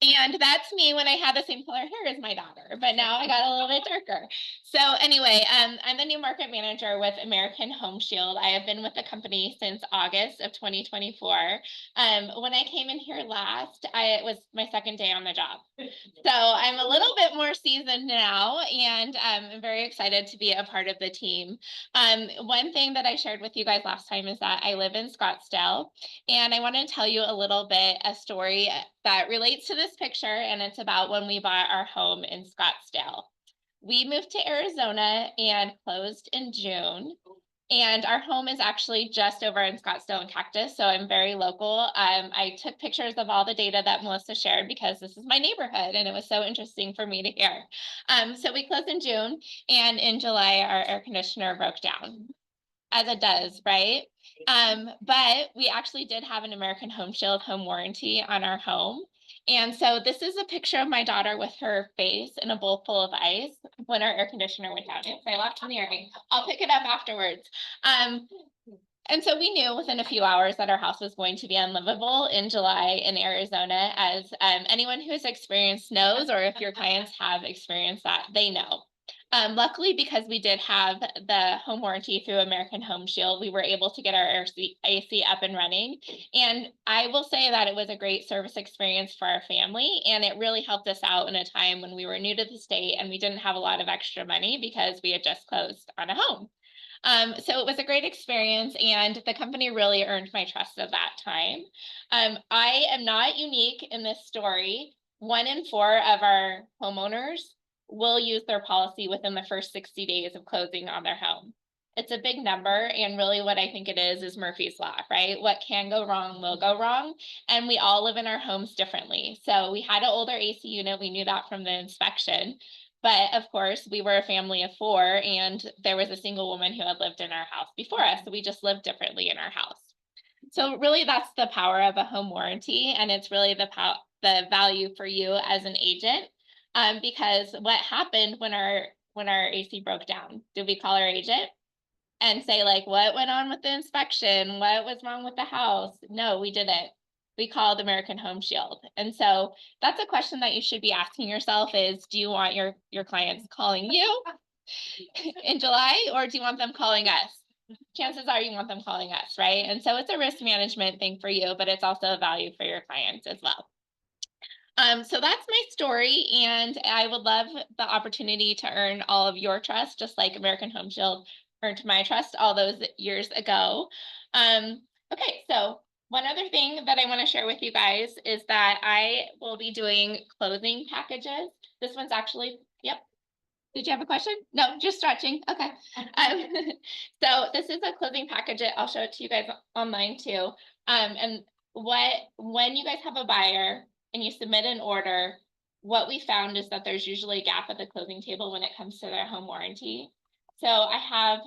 And that's me when I had the same color hair as my daughter, but now I got a little bit darker. So anyway, I'm the new market manager with American Home Shield. I have been with the company since August of 2024. When I came in here last, it was my second day on the job. So I'm a little bit more seasoned now, and I'm very excited to be a part of the team. One thing that I shared with you guys last time is that I live in Scottsdale, and I want to tell you a little bit, a story that relates to this picture, and it's about when we bought our home in Scottsdale. We moved to Arizona and closed in June, and our home is actually just over in Scottsdale and Cactus, so I'm very local. I took pictures of all the data that Melissa shared because this is my neighborhood, and it was so interesting for me to hear. So we closed in June, and in July, our air conditioner broke down, as it does, right? But we actually did have an American Home Shield home warranty on our home. And so this is a picture of my daughter with her face in a bowl full of ice when our air conditioner went down. Oops, I left the earring. I'll pick it up afterwards. And so we knew within a few hours that our house was going to be unlivable in July in Arizona, as anyone who has experienced knows, or if your clients have experienced that, they know. Luckily, because we did have the home warranty through American Home Shield, we were able to get our AC up and running. And I will say that it was a great service experience for our family, and it really helped us out in a time when we were new to the state and we didn't have a lot of extra money because we had just closed on a home. So it was a great experience, and the company really earned my trust at that time. I am not unique in this story. 1 in 4 of our homeowners will use their policy within the first 60 days of closing on their home. It's a big number, and really what I think it is Murphy's Law, right? What can go wrong will go wrong, and we all live in our homes differently. So we had an older AC unit. We knew that from the inspection. But of course, we were a family of 4, and there was a single woman who had lived in our house before us. So we just lived differently in our house. So really, that's the power of a home warranty. And it's really the the value for you as an agent. Because what happened when our AC broke down? Did we call our agent and say like, what went on with the inspection? What was wrong with the house? No, we didn't. We called American Home Shield. And so that's a question that you should be asking yourself is, do you want your clients calling you in July, or do you want them calling us? Chances are you want them calling us, right? And so it's a risk management thing for you, but it's also a value for your clients as well. So that's my story, and I would love the opportunity to earn all of your trust, just like American Home Shield earned my trust all those years ago. Okay, so one other thing that I want to share with you guys is that I will be doing closing packages. This one's actually, yep. Did you have a question? No, just stretching. Okay. So this is a closing package. I'll show it to you guys online too. And when you guys have a buyer and you submit an order, what we found is that there's usually a gap at the closing table when it comes to their home warranty. So I have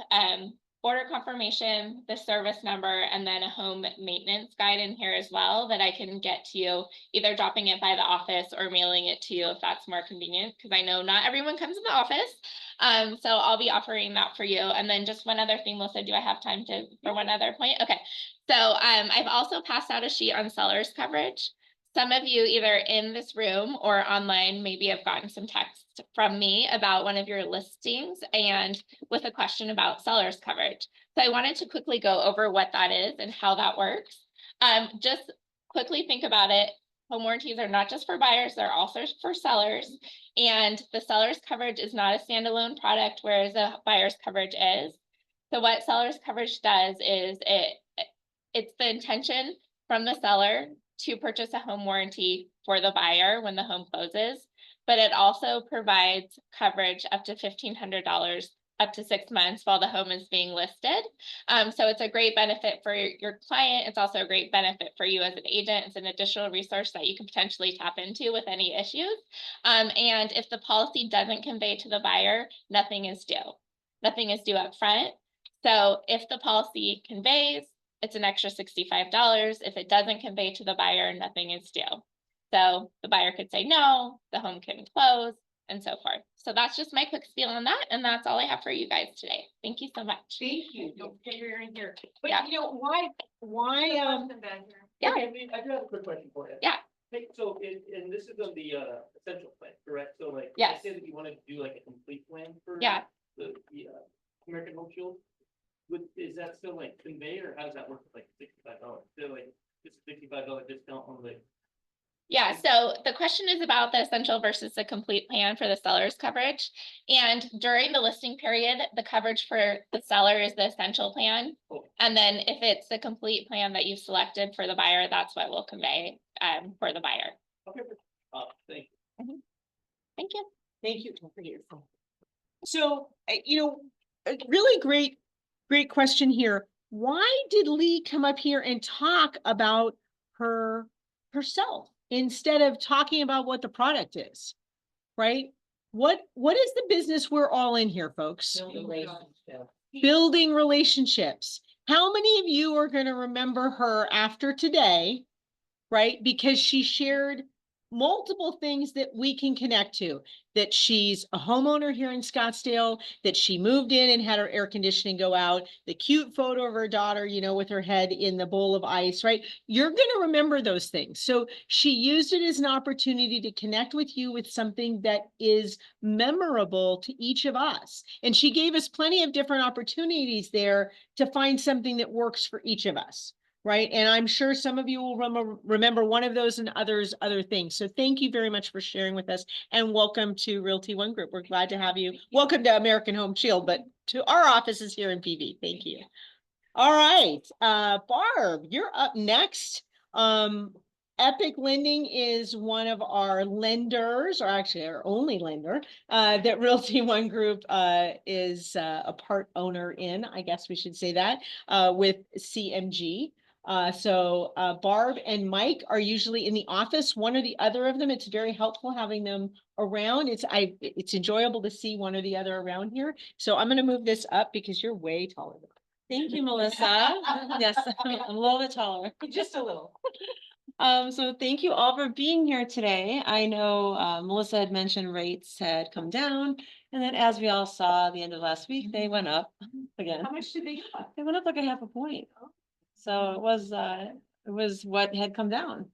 order confirmation, the service number, and then a home maintenance guide in here as well that I can get to you, either dropping it by the office or mailing it to you if that's more convenient, because I know not everyone comes in the office. So I'll be offering that for you. And then just one other thing, Melissa, do I have time for one other point? Okay. So I've also passed out a sheet on seller's coverage. Some of you either in this room or online maybe have gotten some text from me about one of your listings and with a question about seller's coverage. So I wanted to quickly go over what that is and how that works. Just quickly think about it. Home warranties are not just for buyers, they're also for sellers. And the seller's coverage is not a standalone product, whereas a buyer's coverage is. So what seller's coverage does is it's the intention from the seller to purchase a home warranty for the buyer when the home closes, but it also provides coverage up to $1,500 up to 6 months while the home is being listed. So it's a great benefit for your client. It's also a great benefit for you as an agent. It's an additional resource that you can potentially tap into with any issues. And if the policy doesn't convey to the buyer, nothing is due. Nothing is due up front. So if the policy conveys, it's an extra $65. If it doesn't convey to the buyer, nothing is due. So the buyer could say no, the home can close, and so forth. So that's just my quick spiel on that. And that's all I have for you guys today. Thank you so much. Thank you. Don't forget you're in here. But Yeah. you know, why, Yeah. Okay, I do have a quick question for you. Yeah. Hey, so and this is on the essential plan, correct? So like, Yes. let's say that you wanted to do like a complete plan for Yeah. the American Home Shield. Is that still like convey, or how does that work with like $65? So like it's a $65 discount on the. Yeah, so the question is about the essential versus the complete plan for the seller's coverage. And during the listing period, the coverage for the seller is the essential plan. Oh. And then if it's the complete plan that you've selected for the buyer, that's what will convey for the buyer. Okay. Thank you. Thank you. Thank you. Don't forget your phone. So, you know, a really great question here. Why did Lee come up here and talk about herself instead of talking about what the product is? Right? What is the business we're all in here, folks? Building relationships. How many of you are going to remember her after today, right? Because she shared multiple things that we can connect to, that she's a homeowner here in Scottsdale, that she moved in and had her air conditioning go out, the cute photo of her daughter, you know, with her head in the bowl of ice, right? You're going to remember those things. So she used it as an opportunity to connect with you with something that is memorable to each of us. And she gave us plenty of different opportunities there to find something that works for each of us. Right. And I'm sure some of you will remember one of those and others, other things. So thank you very much for sharing with us, and welcome to Realty One Group. We're glad to have you. Welcome to American Home Shield, but to our offices here in PV. Thank you. All right. Barb, you're up next. Epic Lending is one of our lenders, or actually our only lender, that Realty One Group is a part owner in, I guess we should say that, with CMG. So Barb and Mike are usually in the office, one or the other of them. It's very helpful having them around. It's enjoyable to see one or the other around here. So I'm going to move this up because you're way taller than me. Thank you, Melissa. Yes, I'm a little bit taller. Just a little. So thank you all for being here today. I know Melissa had mentioned rates had come down, and then as we all saw the end of last week, they went up again. How much did they go up? They went up like a half a point. So it was what had come down.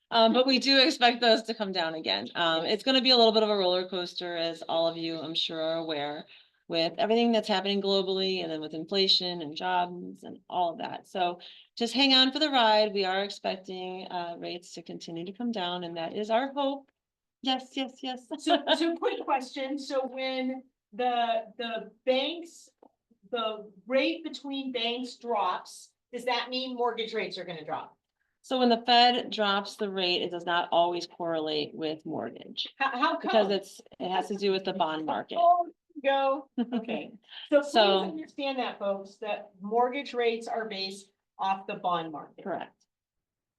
But we do expect those to come down again. It's gonna be a little bit of a roller coaster, as all of you, I'm sure, are aware, with everything that's happening globally and then with inflation and jobs and all of that. So just hang on for the ride. We are expecting rates to continue to come down, and that is our hope. Yes, yes, yes. So quick question, so when the banks, the rate between banks drops, does that mean mortgage rates are gonna drop? So when the Fed drops the rate, it does not always correlate with mortgage, How because come? it has to do with the bond market. Oh, go, okay, so please So- understand that, folks, that mortgage rates are based off the bond market. Correct.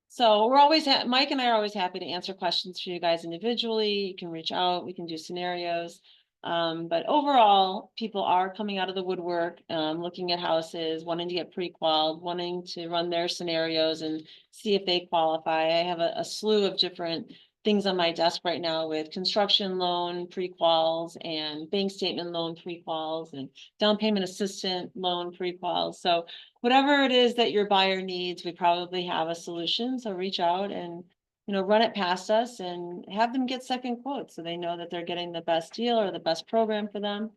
So we're always, Mike and I are always happy to answer questions for you guys individually. You can reach out, we can do scenarios. But overall, people are coming out of the woodwork, looking at houses, wanting to get pre-qualified, wanting to run their scenarios and see if they qualify. I have a slew of different things on my desk right now with construction loan pre-quals and bank statement loan pre-quals and down payment assistant loan pre-quals. So whatever it is that your buyer needs, we probably have a solution. So reach out and, run it past us and have them get second quotes so they know that they're getting the best deal or the best program for them.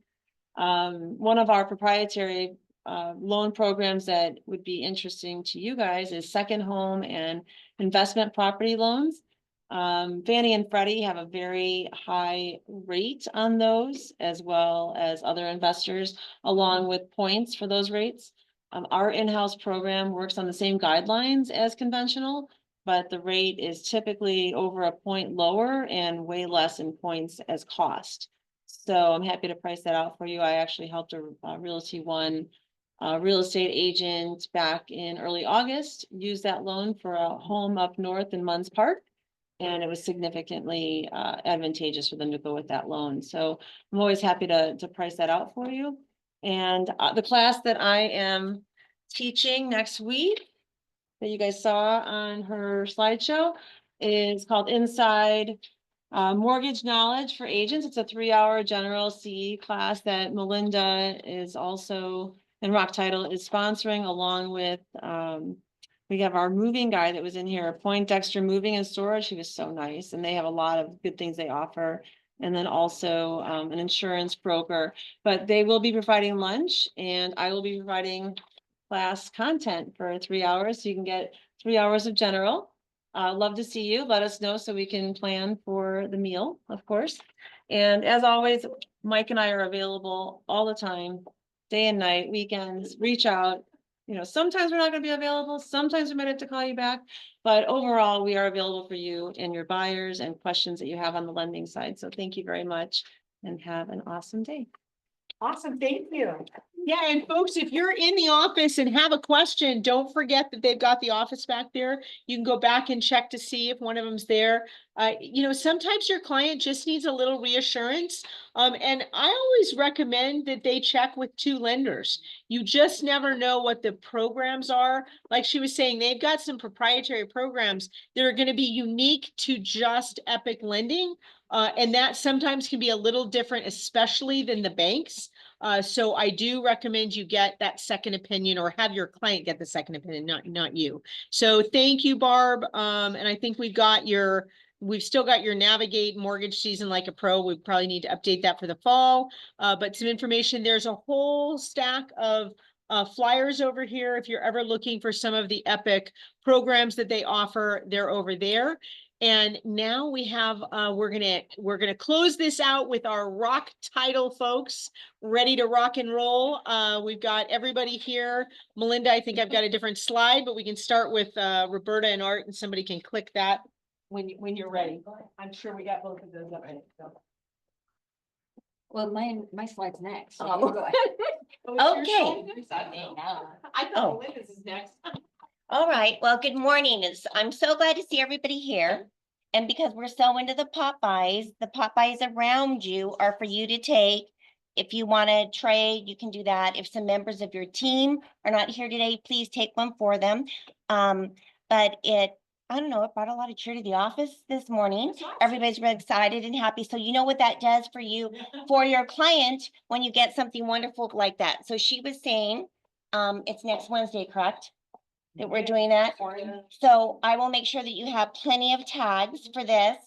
One of our proprietary loan programs that would be interesting to you guys is second home and investment property loans. Fannie and Freddie have a very high rate on those, as well as other investors, along with points for those rates. Our in-house program works on the same guidelines as conventional, but the rate is typically over a point lower and way less in points as cost. So I'm happy to price that out for you. I actually helped a Realty One real estate agent back in early August use that loan for a home up north in Munns Park. And it was significantly advantageous for them to go with that loan. So I'm always happy to price that out for you. And the class that I am teaching next week that you guys saw on her slideshow is called Inside Mortgage Knowledge for Agents. It's a 3-hour general CE class that Melinda is also, and Rock Title is sponsoring, along with we have our moving guy that was in here, Poindexter Moving and Storage. He was so nice, and they have a lot of good things they offer. And then also an insurance broker, but they will be providing lunch, and I will be providing class content for 3 hours. So you can get 3 hours of general. Love to see you. Let us know so we can plan for the meal, of course. And as always, Mike and I are available all the time, day and night, weekends. Reach out. Sometimes we're not going to be available. Sometimes we might have to call you back, but overall, we are available for you and your buyers and questions that you have on the lending side. So thank you very much and have an awesome day. Awesome, thank you. Yeah, and folks, if you're in the office and have a question, don't forget that they've got the office back there. You can go back and check to see if one of them's there. Sometimes your client just needs a little reassurance. And I always recommend that they check with 2 lenders. You just never know what the programs are. Like she was saying, they've got some proprietary programs that are going to be unique to just Epic Lending. And that sometimes can be a little different, especially than the banks. So I do recommend you get that second opinion, or have your client get the second opinion, not you. So thank you, Barb. And I think we've still got your Navigate Mortgage Season Like a Pro. We probably need to update that for the fall. But some information, there's a whole stack of flyers over here. If you're ever looking for some of the Epic programs that they offer, they're over there. And now we have, we're gonna close this out with our Rock Title folks ready to rock and roll. We've got everybody here. Melinda, I think I've got a different slide, but we can start with Roberta and Art, and somebody can click that when you're ready. I'm sure we got both of those up. Well, my slide's next. so Oh. you go ahead. Okay. I thought Melinda's is next. All right, well, good morning. I'm so glad to see everybody here. And because we're so into the Popeyes around you are for you to take. If you want to trade, you can do that. If some members of your team are not here today, please take one for them. But I don't know, it brought a lot of cheer to the office this morning. Everybody's really excited and happy. So you know what that does for you, for your client, when you get something wonderful like that. So she was saying, it's next Wednesday, correct? That we're doing that. So I will make sure that you have plenty of tags for this.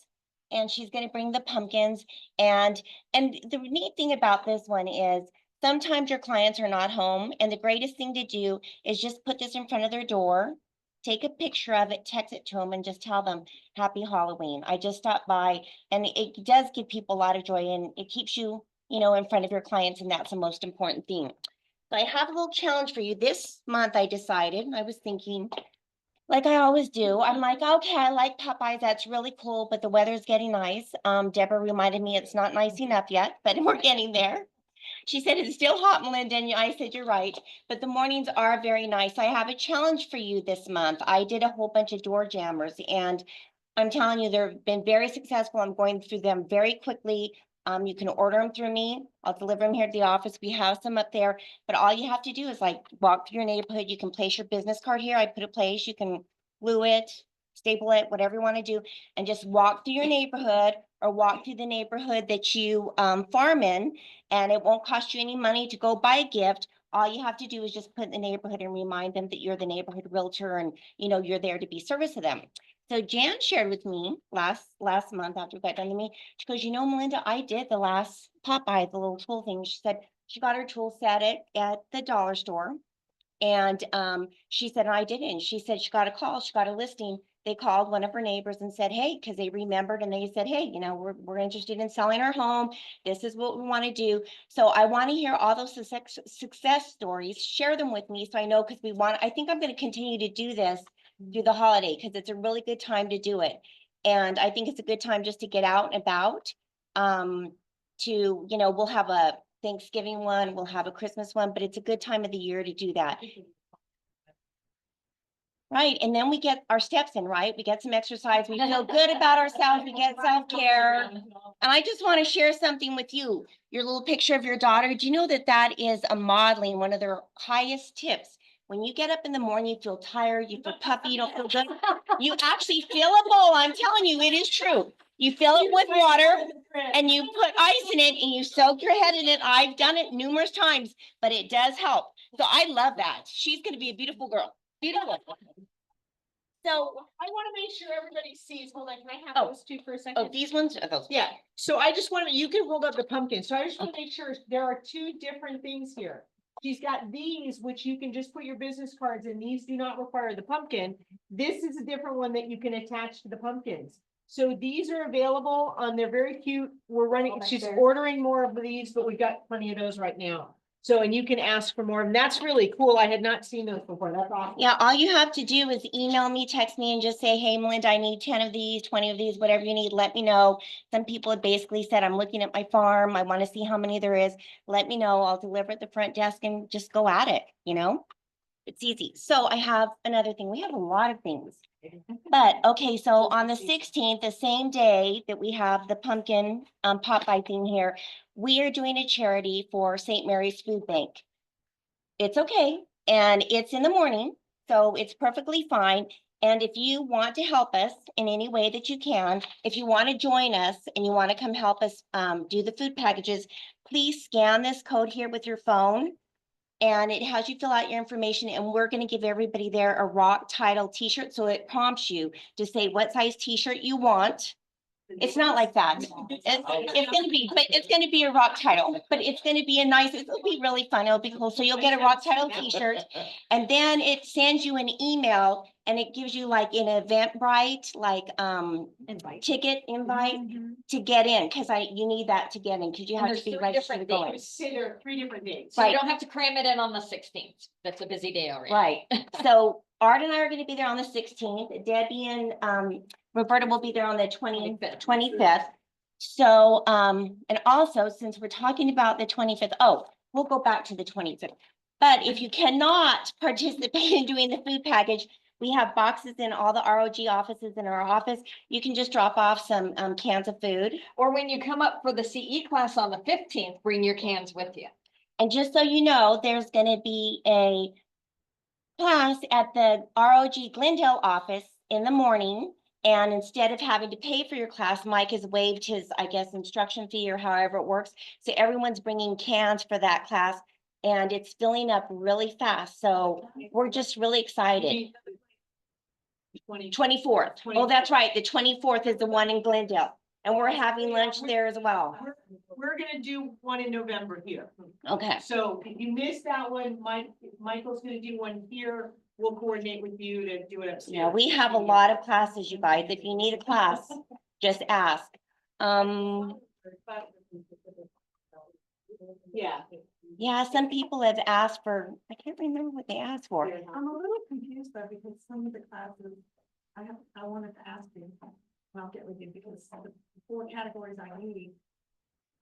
And she's gonna bring the pumpkins. And the neat thing about this one is sometimes your clients are not home, and the greatest thing to do is just put this in front of their door. Take a picture of it, text it to them, and just tell them, Happy Halloween. I just stopped by, and it does give people a lot of joy, and it keeps you, in front of your clients, and that's the most important thing. So I have a little challenge for you. This month I decided, I was thinking, like I always do, I'm like, okay, I like Popeyes, that's really cool, but the weather's getting nice. Deborah reminded me it's not nice enough yet, but we're getting there. She said, it's still hot, Melinda, and I said, you're right, but the mornings are very nice. I have a challenge for you this month. I did a whole bunch of door jammers, and I'm telling you, they've been very successful. I'm going through them very quickly. You can order them through me. I'll deliver them here at the office. We have some up there, but all you have to do is like walk through your neighborhood. You can place your business card here. I put a place, you can glue it, staple it, whatever you want to do, and just walk through your neighborhood or walk through the neighborhood that you farm in, and it won't cost you any money to go buy a gift. All you have to do is just put in the neighborhood and remind them that you're the neighborhood realtor, and you're there to be service to them. So Jan shared with me last month after we got done to me, she goes, Melinda, I did the last Popeye, the little tool thing. She said she got her tool set at the dollar store. And she said, I did it. And she said she got a call, she got a listing. They called one of her neighbors and said, hey, because they remembered, and they said, hey, we're interested in selling our home. This is what we want to do. So I want to hear all those success stories, share them with me so I know, because I think I'm going to continue to do this through the holiday, because it's a really good time to do it. And I think it's a good time just to get out and about. We'll have a Thanksgiving one, we'll have a Christmas one, but it's a good time of the year to do that. Right, and then we get our steps in, right? We get some exercise, we feel good about ourselves, we get self-care. And I just want to share something with you. Your little picture of your daughter, do you know that is a modeling, one of their highest tips? When you get up in the morning, you feel tired, you feel puffy, you don't feel good. You actually fill a bowl, I'm telling you, it is true. You fill it with water and you put ice in it and you soak your head in it. I've done it numerous times, but it does help. So I love that. She's going to be a beautiful girl. Beautiful. So I want to make sure everybody sees. Hold on, can I have Oh. those two for a second? oh, these ones are those. Yeah, so I just want to, you can hold up the pumpkin. So I just want to make sure there are two different things here. She's got these, which you can just put your business cards in. These do not require the pumpkin. This is a different one that you can attach to the pumpkins. So these are available they're very cute. We're running, she's ordering more of these, but we've got plenty of those right now. So, and you can ask for more, and that's really cool. I had not seen those before. That's awesome. Yeah, all you have to do is email me, text me, and just say, hey, Melinda, I need 10 of these, 20 of these, whatever you need, let me know. Some people have basically said, I'm looking at my farm, I want to see how many there is. Let me know, I'll deliver at the front desk and just go at it, It's easy. So I have another thing. We have a lot of things. But, okay, so on the 16th, the same day that we have the pumpkin Popeye thing here, we are doing a charity for St. Mary's Food Bank. It's okay, and it's in the morning, so it's perfectly fine. And if you want to help us in any way that you can, if you want to join us and you want to come help us do the food packages, please scan this code here with your phone. And it has you fill out your information, and we're going to give everybody there a rock title t-shirt. So it prompts you to say what size t-shirt you want. It's not like that. It's going to be a rock title, but it's going to be it'll be really fun. It'll be cool. So you'll get a rock title t-shirt, and then it sends you an email, and it gives you like an Eventbrite, like ticket invite to get in, because you need that to get in, because you have to be registered to go in. Say there are 3 different dates. So you don't have to cram it in on the 16th. That's a busy day already. Right. So Art and I are going to be there on the 16th. Debbie and Roberta will be there on the 25th. So, and also, since we're talking about the 25th, we'll go back to the 25th. But if you cannot participate in doing the food package, we have boxes in all the ROG offices in our office. You can just drop off some cans of food. Or when you come up for the CE class on the 15th, bring your cans with you. And just so you know, there's going to be a class at the ROG Glendale office in the morning. And instead of having to pay for your class, Mike has waived his, I guess, instruction fee or however it works. So everyone's bringing cans for that class and it's filling up really fast. So we're just really excited. 24th. Oh, that's right. The 24th is the one in Glendale. And we're having lunch there as well. We're gonna do one in November here. Okay. So if you missed that one, Michael's gonna do one here. We'll coordinate with you to do it upstairs. Yeah, we have a lot of classes, you guys. If you need a class, just ask. Yeah. Yeah, some people have asked for, I can't remember what they asked for. I'm a little confused though, because some of the classes, I wanted to ask you, and I'll get with you, because the 4 categories I need.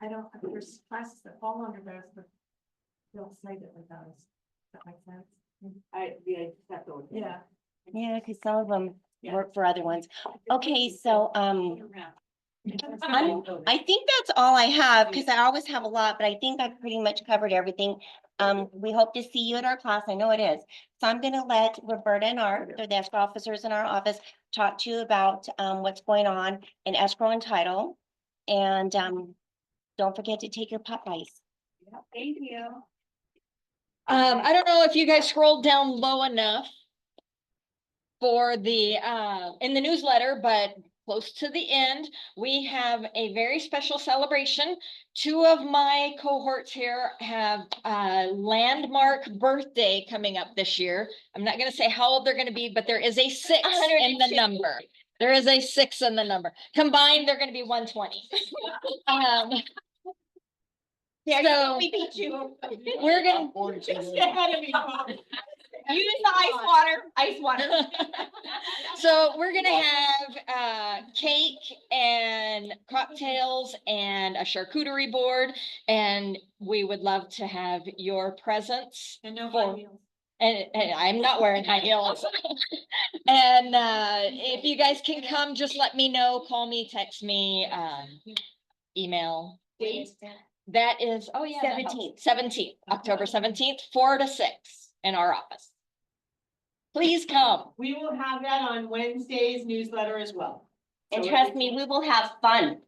There's classes that fall under those, but don't say that with those. Does that make sense? Yeah, just have to. Yeah. Yeah, because some of them Yeah. work for other ones. Okay, so, I think that's all I have, because I always have a lot, but I think I've pretty much covered everything. We hope to see you at our class. I know it is. So I'm gonna let Roberta and the desk officers in our office talk to you about, what's going on in escrow and title. And, don't forget to take your Popeyes. Thank you. I don't know if you guys scrolled down low enough for the, in the newsletter, but close to the end, we have a very special celebration. 2 of my cohorts here have a landmark birthday coming up this year. I'm not gonna say how old they're gonna be, but there is a 6 in the 102. number. There is a 6 in the number. Combined, they're gonna be 120. So We beat you. we're gonna. Just ahead of me. Use the ice water. So we're gonna have cake and cocktails and a charcuterie board, and we would love to have your presence. And no for- high heels. And I'm not wearing high heels. And if you guys can come, just let me know, call me, text me, email. That is, oh yeah. 17th, October 17th, 4 to 6 in our office. Please come. We will have that on Wednesday's newsletter as well. And trust me, we will have fun.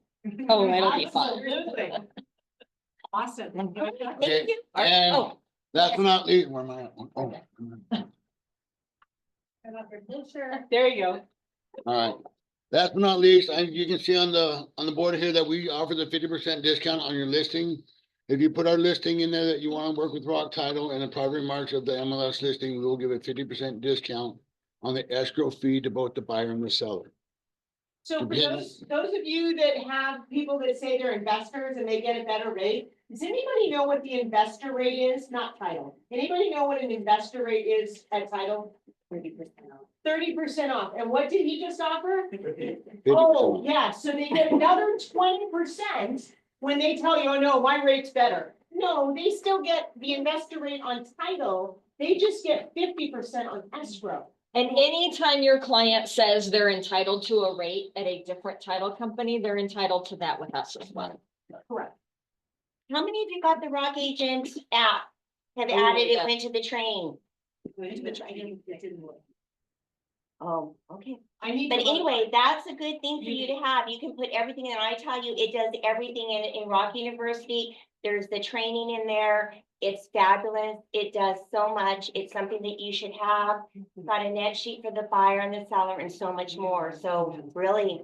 Oh, it'll be fun. Absolutely. Awesome. Thank you. And Oh, last but not least, where am I at? Oh, There you go. all right. Last but not least, you can see on the board here that we offer the 50% discount on your listing. If you put our listing in there that you want to work with Rock Title and the private remarks of the MLS listing, we will give a 50% discount on the escrow fee to both the buyer and the seller. So for Yeah. those of you that have people that say they're investors and they get a better rate, does anybody know what the investor rate is? Not title. Anybody know what an investor rate is at title? 30% off. 30% off. And what did he just offer? 50%. Oh, yeah, so they get another 20% when they tell you, oh no, my rate's better. No, they still get the investor rate on title. They just get 50% on escrow. and anytime your client says they're entitled to a rate at a different title company, they're entitled to that with us as well. Correct. How many of you got the Rock Agent app? Have added it, went to the train? Oh, okay. I need. But to modify. anyway, that's a good thing for you to have. You can put everything in. I tell you, it does everything in Rock University. There's the training in there. It's fabulous. It does so much. It's something that you should have. Got a net sheet for the buyer and the seller and so much more. So really.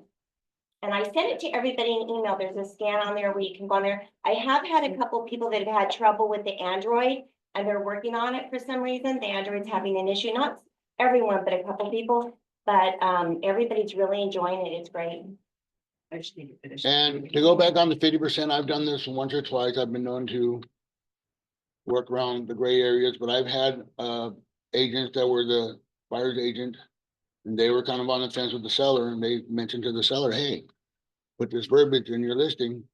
And I sent it to everybody in email. There's a scan on there where you can go on there. I have had a couple people that have had trouble with the Android and they're working on it for some reason. The Android's having an issue, not everyone, but a couple people. But everybody's really enjoying it. It's great. I just need to finish. And to go back on the 50%, I've done this once or twice. I've been known to work around the gray areas, but I've had agents that were the buyer's agent. And they were kind of on the fence with the seller and they mentioned to the seller, hey, put this verbiage in your listing,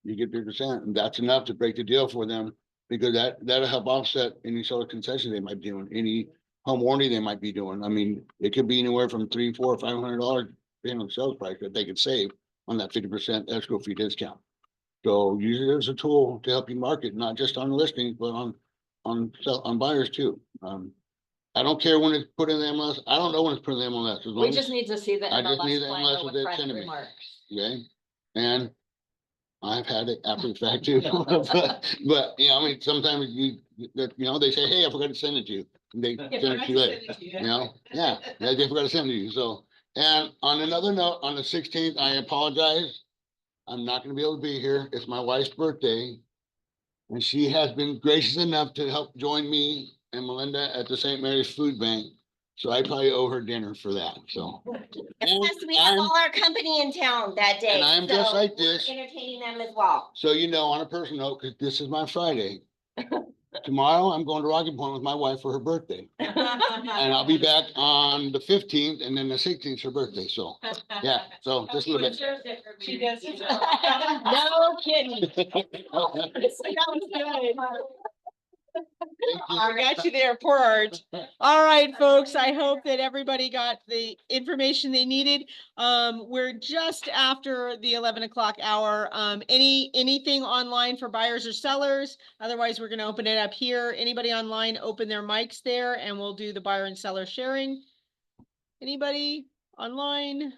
you get 50%. And that's enough to break the deal for them because that'll help offset any seller concession they might be doing, any home warranty they might be doing. I mean, it could be anywhere from $300, $400, $500 depending on the sales price that they could save on that 50% escrow fee discount. So use it as a tool to help you market, not just on listings, but on buyers too. I don't care when it's put in the MLS. I don't know when it's put in the MLS. As long We as- just need to see the I just need MLS the plan MLS with with it private sent to me. remarks. Okay, and I've had it after the fact too, but, you know, I mean, sometimes they say, hey, I forgot to send it to you. And they send it to you later, you know, yeah, they forgot to send it to you, so. And on another note, on the 16th, I apologize. I'm not gonna be able to be here. It's my wife's birthday. And she has been gracious enough to help join me and Melinda at the St. Mary's Food Bank. So I probably owe her dinner for that, so. And Yes, we have I'm- all our company in town that day. And I'm just so like we're this. Entertaining them as well. So you know, on a personal note, because this is my Friday. Tomorrow, I'm going to Rocky Point with my wife for her birthday. And I'll be back on the 15th, and then the 16th is her birthday, so, yeah, so just a little bit. She does. No kidding. Thank you. I got you there, poor Art. All right, folks, I hope that everybody got the information they needed. We're just after the 11 o'clock hour. Anything online for buyers or sellers? Otherwise, we're gonna open it up here. Anybody online, open their mics there and we'll do the buyer and seller sharing. Anybody online?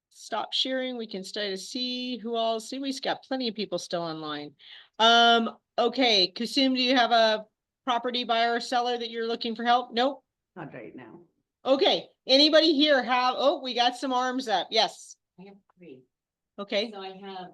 Stop sharing. We can start to see who all, see, we've got plenty of people still online. Okay, Kusum, do you have a property buyer or seller that you're looking for help? Nope. Not right now. Okay, anybody here have, oh, we got some arms up. Yes. I have 3. Okay, So I have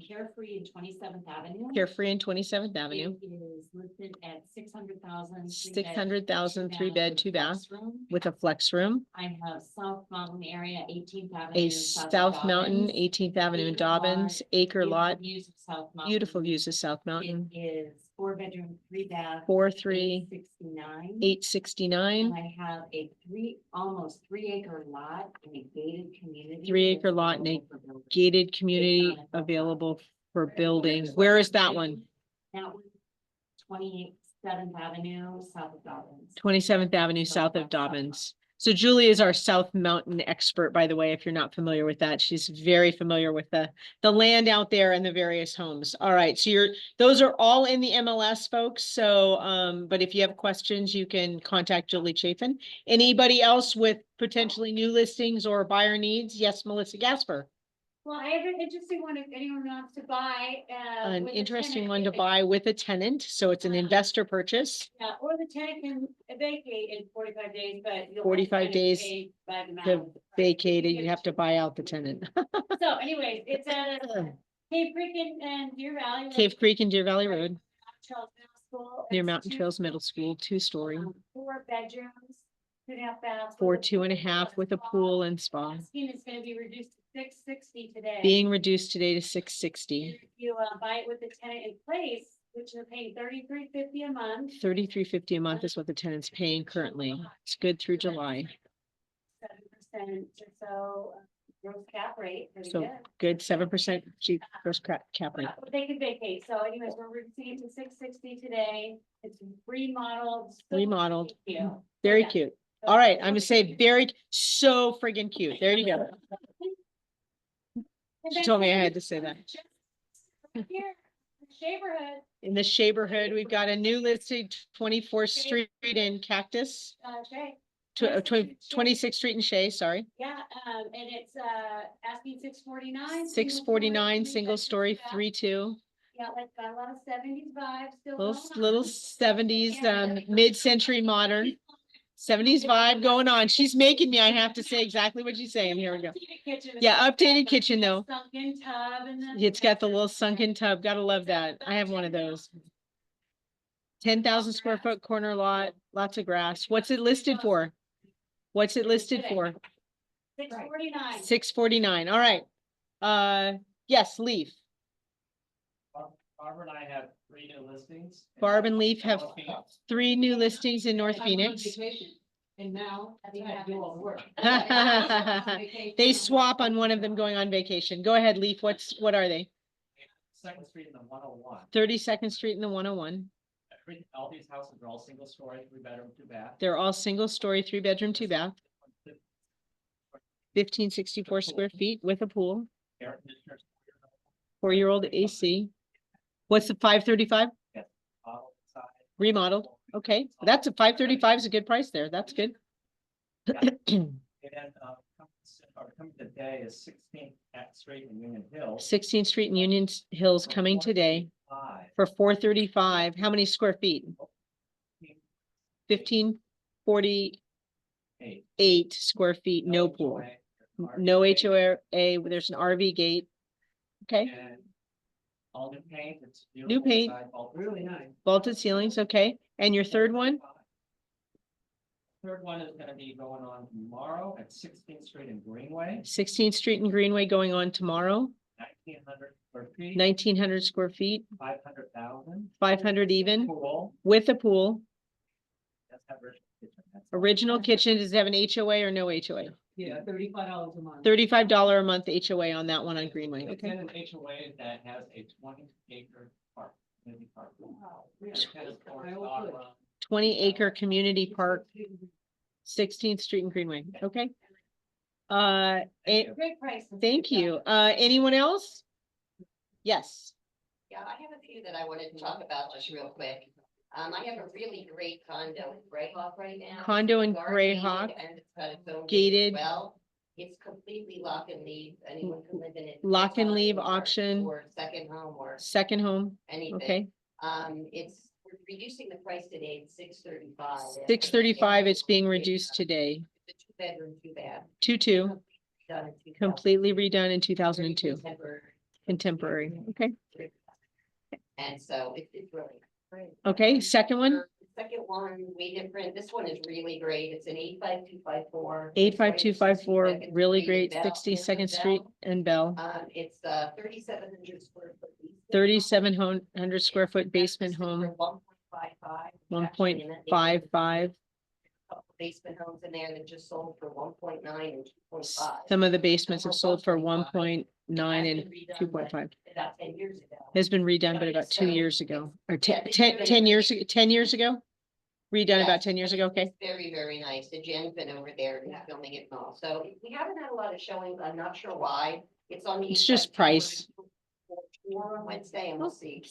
Carefree in 27th Avenue. Carefree in 27th Avenue, It is listed at 600,000. 600,000, 3-bed, 2-bath Room. with a flex room. I have South Mountain area, 18th Avenue. A south of South Mountain, Dobbins. 18th Avenue in Acre lot, Dobbins, acre lot, Views of South Mountain. beautiful views of South Mountain. It is 4-bedroom, 3-bath. 4-3, 869. 869. And I have a almost 3-acre lot in a gated community. 3-acre that's lot in a available for building. Gated community available for building. Where is that one? That was 27th Avenue, south of Dobbins. 27th Avenue, south of Dobbins. So Julie is our South Mountain expert, by the way, if you're not familiar with that. She's very familiar with the land out there and the various homes. All right, so those are all in the MLS, folks. So, but if you have questions, you can contact Julie Chafin. Anybody else with potentially new listings or buyer needs? Yes, Melissa Gasper. Well, I have an interesting one if anyone wants to buy. An with a interesting tenant. one to buy with a tenant. So it's an investor purchase. Yeah, or the tenant can vacate in 45 days, but. you'll have 45 tenant days paid by the To amount. vacate it, you have to buy out the tenant. So anyways, it's at Cave Creek and Deer Valley. Cave Creek and Deer Valley Road, Trails Middle School. near It's Mountain 2 Trails Middle School, 2-story, 4 bedrooms, 2.5 baths. for with a 2.5 with a pool and spa. Asking is gonna be reduced to $660 today. Being reduced today to $660, If you buy it with the tenant in place, which they're paying $33.50 a month. $33.50 a month is what the tenant's paying currently. It's good through July. 7% or so gross cap rate. Pretty So good. good, 7% cheap gross cap rate. But they can vacate. So anyways, we're reducing it to $660 today. It's remodeled. still Remodeled. cute. Very Yeah. cute. All right, I'm gonna say very, so friggin' cute. There you go. And She then told me I had to say that. right Here, Shaverhood, In the Shaberhood, we've got a new listed 24th Street in Cactus, Shay. 26th Street in Shea, sorry. Yeah, and it's asking $649. 649, single story, 3-2. Yeah, like got a lot of 70s vibes still. Little, going on. little 70s, mid-century modern, 70s vibe going on. She's making me, I have to say exactly what she's saying. Here we go. Updated kitchen. Yeah, It's got updated the kitchen though. Sunken tub and then. It's got the little sunken tub. Gotta love that. I have one of those. 10,000 square foot corner lot, lots of grass. What's it listed for? What's it listed for? $649. 649. All right. Yes, Leaf. Barbara and I have 3 new listings. Barb and Leaf have 3 new listings in North Phoenix. And now. I think I do all the work. They swap on one of them going on vacation. Go ahead, Leaf. What are they? 2nd Street and the 101. 32nd Street and the 101. All these houses are all single story, 3-bedroom, 2-bath. They're all single story, 3-bedroom, 2-bath, 1564 square feet with a pool, Air conditioners. 4-year-old AC. What's the 535? Yes, model inside. Remodeled. Okay, that's a 535 is a good price there. That's good. And, coming today is 16th Street in Union Hill. 16th Street and Union Hills coming today for 435. How many square feet? 1548 square feet, no pool, no HOA, there's an RV gate. Okay, And all new paint, it's. New paint. Really nice. vaulted ceilings, okay. And your third one? Third one is gonna be going on tomorrow at 16th Street in Greenway, 16th Street and Greenway going on tomorrow, 1,900 square feet, 1900 square feet, 500,000. 500 even, Pool. with a pool. That's that original kitchen. That's- Original kitchen, does it have an HOA or no HOA? Yeah, $35 a month. $35 a month HOA on that one on Greenway, It's okay. in an HOA that has a 20-acre park, community park. Tennis courts, dog run. 20-acre community park, 16th Street and Greenway, okay. Great price. Thank you. Anyone else? Yes, Yeah, I have a few that I wanted to talk about just real quick. I have a really great condo in Greyhawk right now. Condo in Garden Greyhawk, And it's got its own gated. gate as well. It's completely lock and leave. Anyone can live in it. Lock and full-time leave or- option. Or second home or second home, anything. okay. We're reducing the price today to $635. 635, it's being reduced today, It's a 2-bedroom, 2-bath. 2-2, Done in 2000. completely redone in 2002, Contemporary. contemporary, okay. And so it's really great. Okay, second one, The second one, way different. This one is really great. It's an 85254. 85254, really great, Bell, 62nd Bell. Street and Bell, It's 3,700 square foot. lease. 3,700 square foot basement For home, 1.55. 1.55. Couple Basement homes in there that just sold for 1.9 and 2.5. Some of the basements have sold for 1.9 and Has been redone, 2.5. but About 10 years ago. Has been redone, but about 2 years ago, or 10 years, 10 years ago? Redone about Yes, 10 years ago, okay? it's Very, very nice. The Jen's been over there and filming it and all. So we haven't had a lot of showings. I'm not sure why. It's on the. It's just price. Tour on Wednesday and we'll see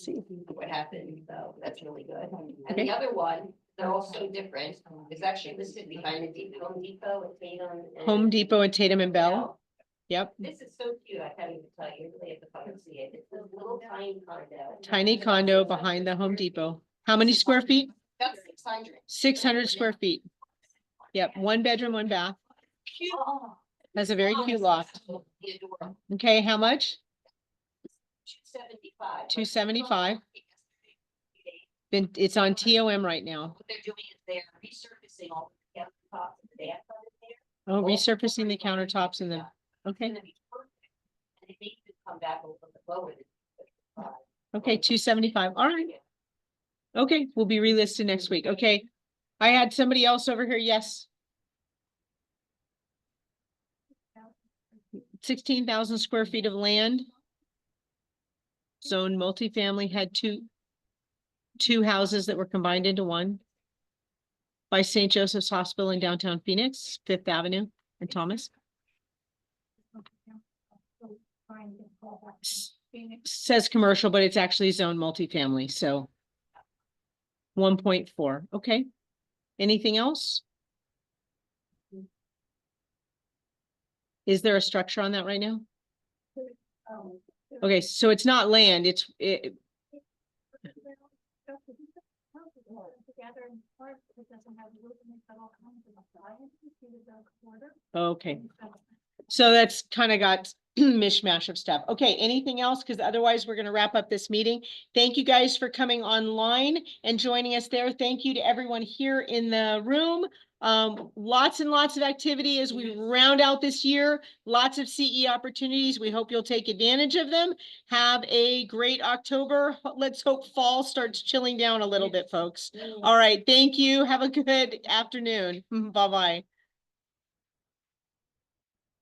what happens. So that's really good. And Okay. the other one, they're also different. It's actually listed behind the Home Depot at Tatum. and- Home Depot and Tatum and Bell, yep. This is so cute. I can't even tell you. You really have to come and see it. It's a little tiny condo. Tiny condo behind the Home Depot. How many square feet? That's 600. 600 square feet. Yep, 1 bedroom, 1 bath. Oh, Has a very cute loft. adorable. Okay, how much? 275. 275. It's on TOM right now. What they're doing is they're resurfacing all the countertops and the bathtub in there. Oh, resurfacing the countertops and the, It's okay, gonna be perfect. And it may even come back a little bit lower than. okay, 275, all right. Okay, we'll be relisted next week, okay. I had somebody else over here, yes. 16,000 square feet of land. Zone multifamily had two houses that were combined into one. By St. Joseph's Hospital in downtown Phoenix, Fifth Avenue and Thomas. Says commercial, but it's actually zone multifamily, so. 1.4, okay. Anything else? Is there a structure on that right now? Okay, so it's not land, it's, okay. So that's kind of got mishmash of stuff. Okay, anything else? Because otherwise we're going to wrap up this meeting. Thank you guys for coming online and joining us there. Thank you to everyone here in the room. Lots and lots of activity as we round out this year. Lots of CE opportunities. We hope you'll take advantage of them. Have a great October. Let's hope fall starts chilling down a little bit, folks. All right, thank you. Have a good afternoon. Bye-bye.